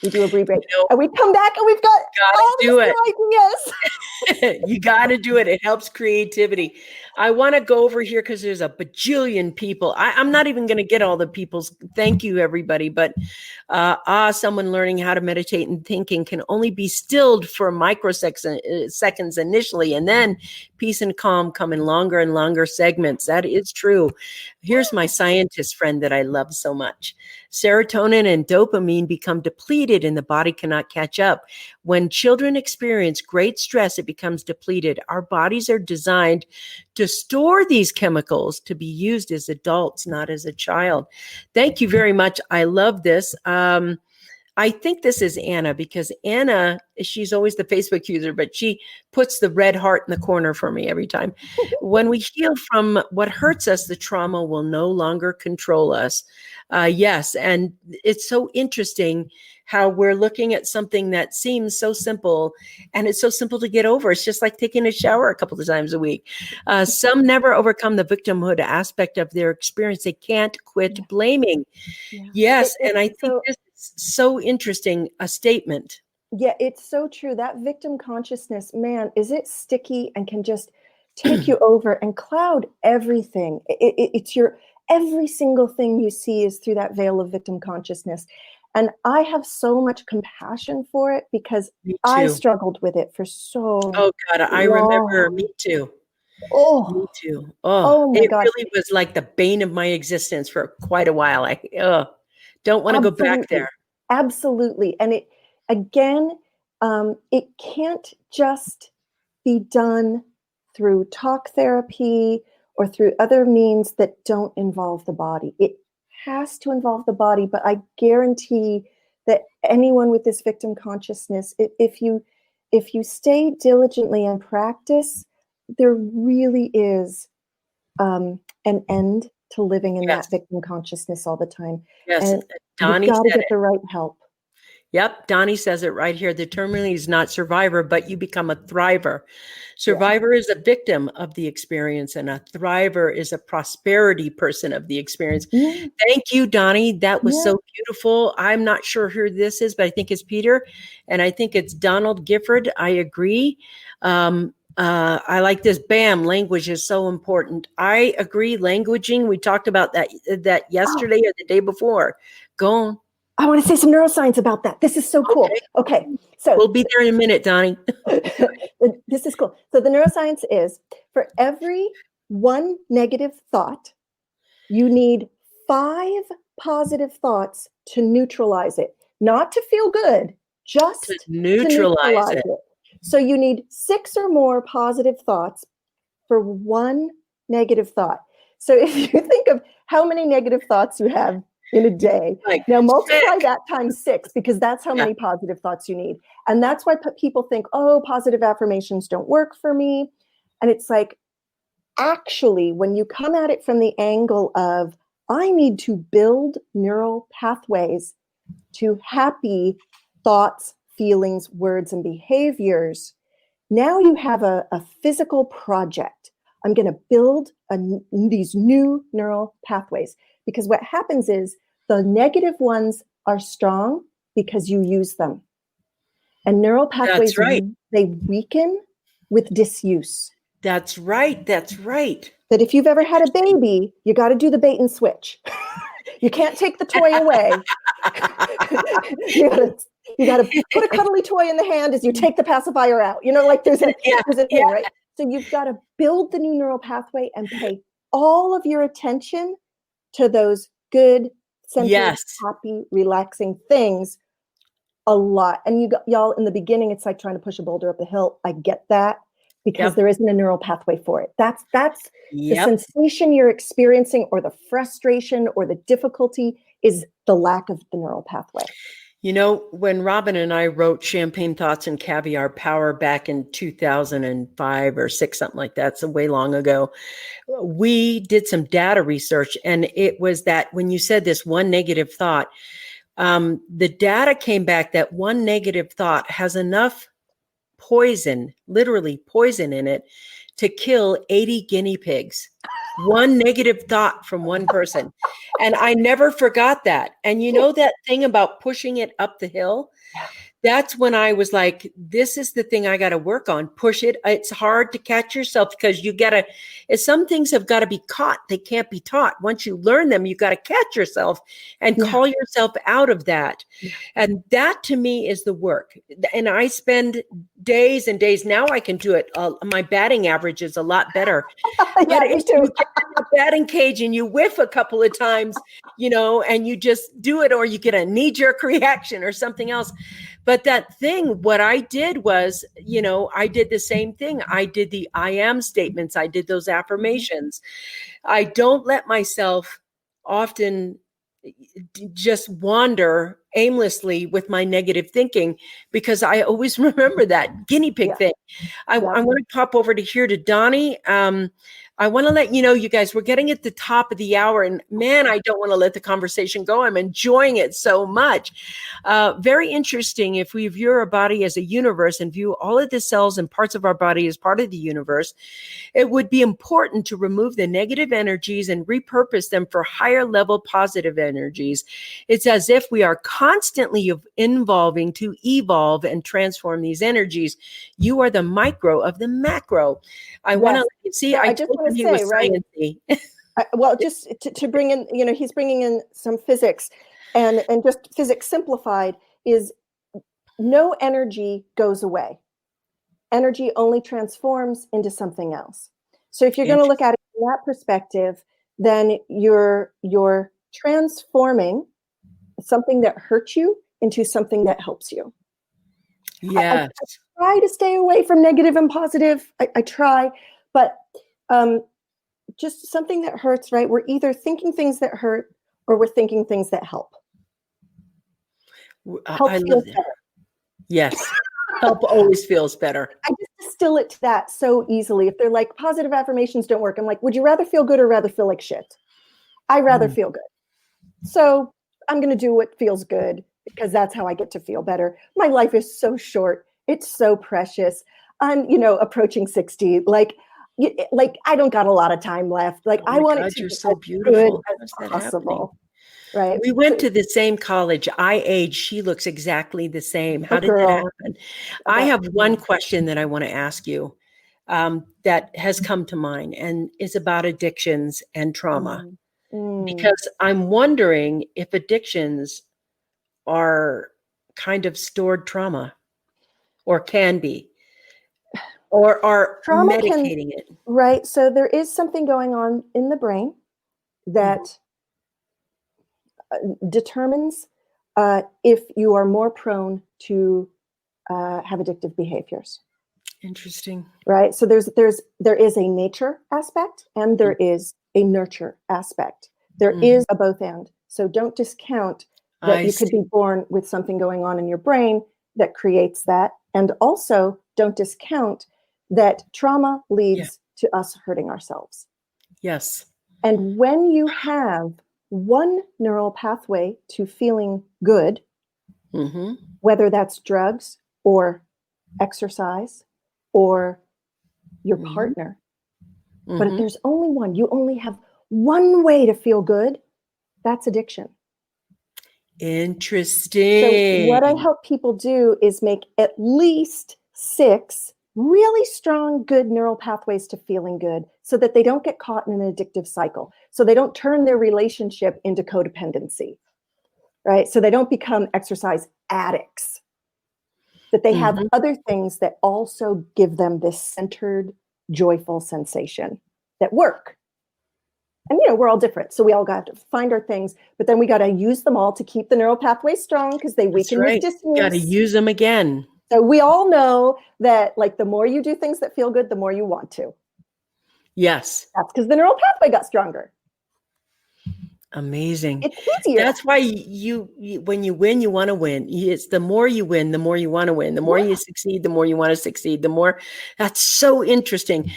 We do a break, and we come back and we've got all these new ideas. You got to do it. It helps creativity. I want to go over here because there's a bajillion people. I'm not even going to get all the people's. Thank you, everybody. But someone learning how to meditate and thinking can only be stilled for seconds initially, and then peace and calm come in longer and longer segments. That is true. Here's my scientist friend that I love so much. Serotonin and dopamine become depleted and the body cannot catch up. When children experience great stress, it becomes depleted. Our bodies are designed to store these chemicals to be used as adults, not as a child. Thank you very much. I love this. I think this is Anna because Anna, she's always the Facebook user, but she puts the red heart in the corner for me every time. When we heal from what hurts us, the trauma will no longer control us. Yes. And it's so interesting how we're looking at something that seems so simple, and it's so simple to get over. It's just like taking a shower a couple of times a week. Some never overcome the victimhood aspect of their experience. They can't quit blaming. Yes. And I think this is so interesting, a statement. Yeah, it's so true. That victim consciousness, man, is it sticky and can just take you over and cloud everything. It's every single thing you see is through that veil of victim consciousness. And I have so much compassion for it because I struggled with it for so Oh God, I remember. Me too. Oh, me too. Oh my gosh. Really was like the bane of my existence for quite a while. I don't want to go back there. Absolutely. And it, again, it can't just be done through talk therapy or through other means that don't involve the body. It has to involve the body, but I guarantee that anyone with this victim consciousness, if you stay diligently and practice, there really is an end to living in that victim consciousness all the time. Yes, and Donnie you've got to said get the right help. Yep, Donnie says it right here. The term really is not survivor, but you become a thriver. Survivor is a victim of the experience, and a thriver is a prosperity person of the experience. Yeah. Thank you, Donnie. That was so beautiful. I'm not sure who this is, but I think it's Peter, and I think it's Donald Gifford. I agree. I like this. Bam, language is so important. I agree. Languaging. We talked about that yesterday or the day before. Go on. I want to say some neuroscience about that. This is so cool. Okay. So we'll be there in a minute, Donnie. This is cool. So the neuroscience is for every one negative thought, you need 5 positive thoughts to neutralize it. Not to feel good, just to neutralize it. So you need 6 or more positive thoughts for one negative thought. So if you think of how many negative thoughts you have in a day, now multiply that times 6, because that's how many positive thoughts you need. And that's why people think, oh, positive affirmations don't work for me. And it's like, actually, when you come at it from the angle of, I need to build neural pathways to happy thoughts, feelings, words, and behaviors, now you have a physical project. I'm going to build these new neural pathways, because what happens is the negative ones are strong because you use them. And neural pathways, they weaken with disuse. That's right. That's right. That if you've ever had a baby, you got to do the bait and switch. You can't take the toy away. You got to put a cuddly toy in the hand as you take the pacifier out. You know, like there's a thing, right? So you've got to build the new neural pathway and pay all of your attention to those good, centered, happy, relaxing things a lot. And y'all, in the beginning, it's like trying to push a boulder up the hill. I get that, because there isn't a neural pathway for it. That's the sensation you're experiencing, or the frustration or the difficulty is the lack of the neural pathway. You know, when Robin and I wrote Champagne Thoughts and Caviar Power back in 2005 or 6, something like that, so way long ago, we did some data research, and it was that when you said this one negative thought, the data came back that one negative thought has enough poison, literally poison in it, to kill 80 guinea pigs. One negative thought from one person. And I never forgot that. And you know that thing about pushing it up the hill? that's when I was like, this is the thing I got to work on. Push it. It's hard to catch yourself because some things have got to be caught. They can't be taught. Once you learn them, you got to catch yourself and call yourself out of that. Yeah. And that to me is the work. And I spend days and days. Now I can do it. My batting average is a lot better. Yeah, me too. You get in the batting cage and you whiff a couple of times, and you just do it, or you get a knee-jerk reaction or something else. But that thing, what I did was, I did the same thing. I did the I am statements. I did those affirmations. I don't let myself often just wander aimlessly with my negative thinking, because I always remember that guinea pig thing. I want to pop over to Donnie. I want to let you guys, we're getting at the top of the hour, and man, I don't want to let the conversation go. I'm enjoying it so much. Very interesting. If we view our body as a universe and view all of the cells and parts of our body as part of the universe, it would be important to remove the negative energies and repurpose them for higher level positive energies. It's as if we are constantly evolving to evolve and transform these energies. You are the micro of the macro. I want to see. I just want to say, right? Well, just to bring in, he's bringing in some physics, and just physics simplified is no energy goes away. Energy only transforms into something else. So if you're going to look at it from that perspective, then you're transforming something that hurts you into something that helps you. Yes. I try to stay away from negative and positive. I try, but just something that hurts, right? We're either thinking things that hurt or we're thinking things that help. I love that. Yes. Help always feels better. I just distill it to that so easily. If they're like, positive affirmations don't work, I'm like, would you rather feel good or rather feel like shit? I'd rather feel good. So I'm going to do what feels good, because that's how I get to feel better. My life is so short. It's so precious. I'm, approaching 60. Like I don't got a lot of time left. Like, I want it to be so as beautiful. good as possible. Right. We went to the same college. I age. She looks exactly the same. How did that happen? I have one question that I want to ask you that has come to mind, and is about addictions and trauma. Because I'm wondering if addictions are kind of stored trauma, or can be, or are trauma medicating it. Right. So there is something going on in the brain that determines if you are more prone to have addictive behaviors. Interesting. Right. So there is a nature aspect and there is a nurture aspect. There is a both and. So don't discount that you could be born with something going on in your brain that creates that. And also don't discount that trauma leads to us hurting ourselves. Yes. And when you have one neural pathway to feeling good, whether that's drugs or exercise or your partner, but if there's only one, you only have one way to feel good, that's addiction. Interesting. So what I help people do is make at least 6 really strong, good neural pathways to feeling good, so that they don't get caught in an addictive cycle. So they don't turn their relationship into codependency, right? So they don't become exercise addicts, that they have other things that also give them this centered, joyful sensation that work. And, we're all different. So we all got to find our things, but then we got to use them all to keep the neural pathways strong, because they weaken with distance. Got to use them again. So we all know that, like, the more you do things that feel good, the more you want to. Yes. That's because the neural pathway got stronger. Amazing. It's easier. That's why you when you win, you want to win. It's the more you win, the more you want to win. The more you succeed, the more you want to succeed. The more. That's so interesting.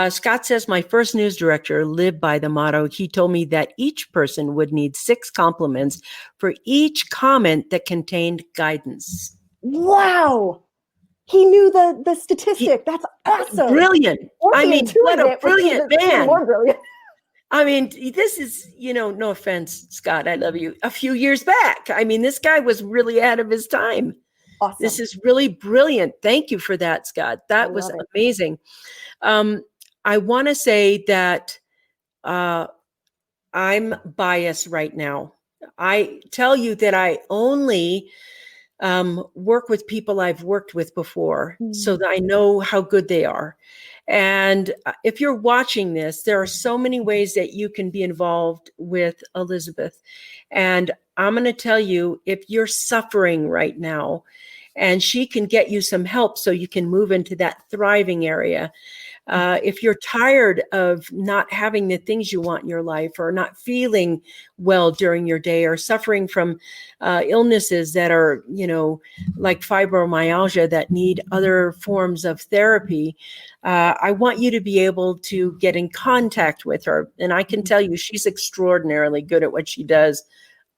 Scott says, my first news director lived by the motto. He told me that each person would need 6 compliments for each comment that contained guidance. Wow. He knew the statistic. That's awesome. Brilliant. I mean, what a brilliant man. More brilliant. I mean, this is, no offense, Scott, I love you, a few years back. I mean, this guy was really ahead of his time. Awesome. This is really brilliant. Thank you for that, Scott. That was amazing. I want to say that I'm biased right now. I tell you that I only work with people I've worked with before, so that I know how good they are. And if you're watching this, there are so many ways that you can be involved with Elizabeth. And I'm going to tell you, if you're suffering right now, and she can get you some help so you can move into that thriving area. If you're tired of not having the things you want in your life, or not feeling well during your day, or suffering from illnesses that are, like fibromyalgia that need other forms of therapy, I want you to be able to get in contact with her. And I can tell you, she's extraordinarily good at what she does.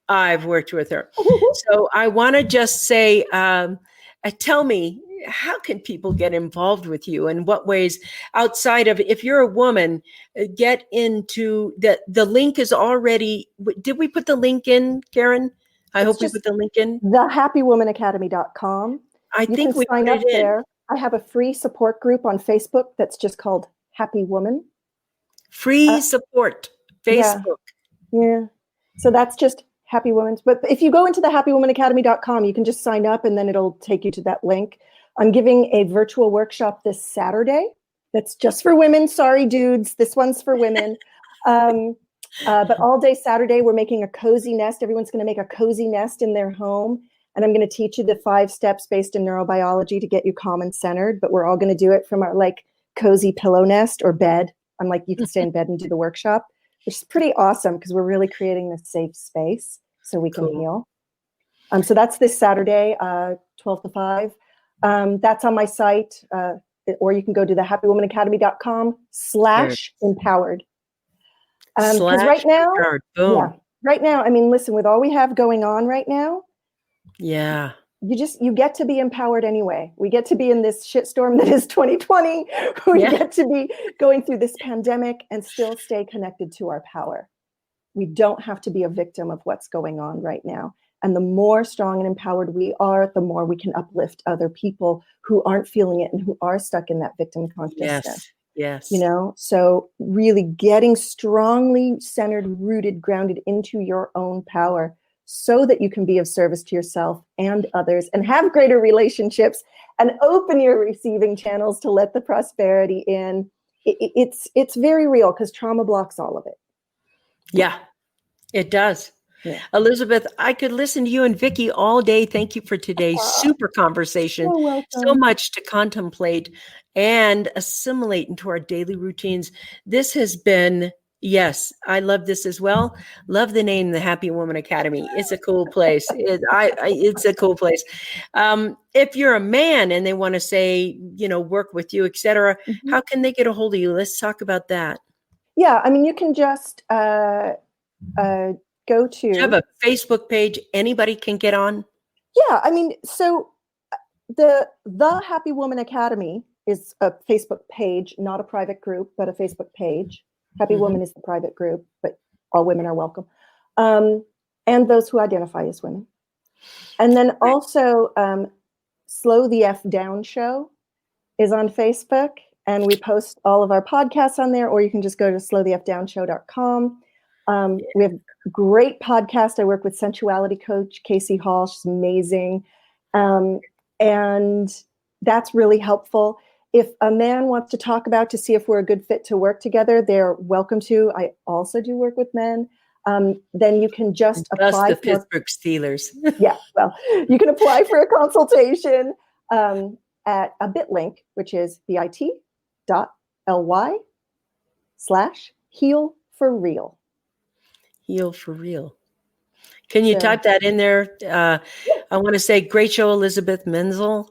I've worked with her. So I want to just say, tell me, how can people get involved with you, and what ways, outside of, if you're a woman, get into the link is already, did we put the link in, Karen? I hope we put the link in. thehappywomanacademy.com. I think we sign put up it in there. I have a free support group on Facebook that's just called Happy Woman. Free support, Facebook. Yeah. So that's just Happy Women's. But if you go into the happywomanacademy.com, you can just sign up and then it'll take you to that link. I'm giving a virtual workshop this Saturday that's just for women. Sorry, dudes. This one's for women. But all day Saturday, we're making a cozy nest. Everyone's going to make a cozy nest in their home. And I'm going to teach you the 5 steps based in neurobiology to get you calm and centered. But we're all going to do it from our cozy pillow nest or bed. I'm you can stay in bed and do the workshop, which is pretty awesome because we're really creating this safe space so we can heal. So that's this Saturday, 12 to 5. That's on my site, or you can go to the happywomanacademy.com/empowered. Because right now, right now, I mean, listen, with all we have going on right now, you get to be empowered anyway. We get to be in this shitstorm that is 2020. We get to be going through this pandemic and still stay connected to our power. We don't have to be a victim of what's going on right now. And the more strong and empowered we are, the more we can uplift other people who aren't feeling it and who are stuck in that victim consciousness. Yes. So really getting strongly centered, rooted, grounded into your own power so that you can be of service to yourself and others and have greater relationships and open your receiving channels to let the prosperity in. It's very real because trauma blocks all of it. Yeah, it does. Yeah. Elizabeth, I could listen to you and Vicki all day. Thank you for today's super conversation. You're welcome. So much to contemplate and assimilate into our daily routines. This has been, yes, I love this as well. Love the name, the Happy Woman Academy. It's a cool place. It's a cool place. If you're a man and they want to say, work with you, etc., how can they get a hold of you? Let's talk about that. Yeah, I mean, you can just go to. Do you have a Facebook page anybody can get on? Yeah, I mean, so the Happy Woman Academy is a Facebook page, not a private group, but a Facebook page. Happy Woman is the private group, but all women are welcome. And those who identify as women. And then also Slow the F Down Show is on Facebook, and we post all of our podcasts on there, or you can just go to slowthefdownshow.com. We have great podcast. I work with sensuality coach Casey Hall. She's amazing. And that's really helpful. If a man wants to talk about to see if we're a good fit to work together, they're welcome to. I also do work with men. Then you can just apply the Pittsburgh Steelers. Yeah, well, you can apply for a consultation at a bit link, which is bit.ly/heal4real. Heal for real. Can you type that in there? I want to say, great show, Elizabeth Menzel.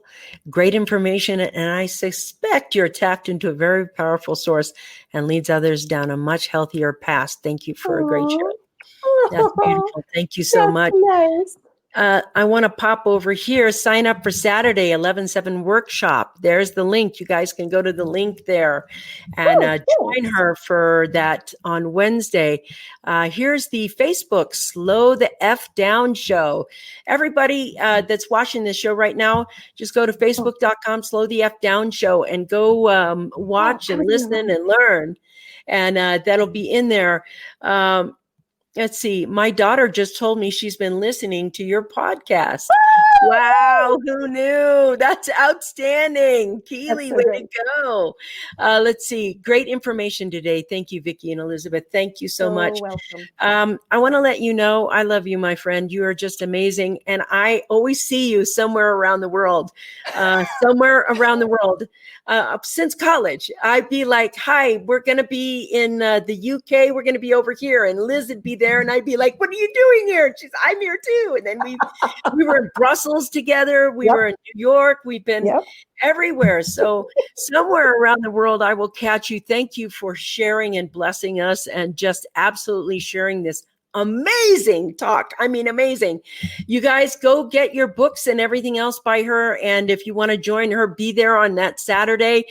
Great information. And I suspect you're tapped into a very powerful source and leads others down a much healthier path. Thank you for a great show. That's beautiful. Thank you so much. Nice. I want to pop over here, sign up for Saturday, 11/7 workshop. There's the link. You guys can go to the link there and join her for that on Wednesday. Here's the Facebook Slow the F Down show. Everybody that's watching this show right now, just go to facebook.com, Slow the F Down show, and go watch and listen and learn. And that'll be in there. Let's see. My daughter just told me she's been listening to your podcast. Wow. Who knew? That's outstanding. Keely, way to go. Let's see. Great information today. Thank you, Vicki and Elizabeth. Thank you so much. Welcome. I want to let you know, I love you, my friend. You are just amazing. And I always see you somewhere around the world, since college. I'd be like, hi, we're going to be in the UK. We're going to be over here. And Liz would be there. And I'd be like, what are you doing here? And she's, I'm here too. And then we were in Brussels together. We were in New York. We've been everywhere. So somewhere around the world, I will catch you. Thank you for sharing and blessing us and just absolutely sharing this amazing talk. I mean, amazing. You guys go get your books and everything else by her. And if you want to join her, be there on that Saturday.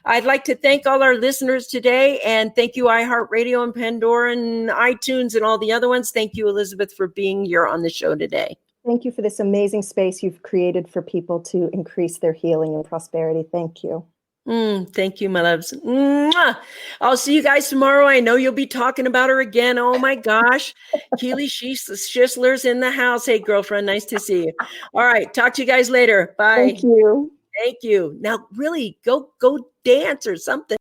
I'd like to thank all our listeners today. And thank you, iHeartRadio and Pandora and iTunes and all the other ones. Thank you, Elizabeth, for being here on the show today. Thank you for this amazing space you've created for people to increase their healing and prosperity. Thank you. Thank you, my loves. Mwah! I'll see you guys tomorrow. I know you'll be talking about her again. Oh my gosh. Keely Schisler's in the house. Hey, girlfriend, nice to see you. All right. Talk to you guys later. Bye. Thank you. Thank you. Now, really, go dance or something.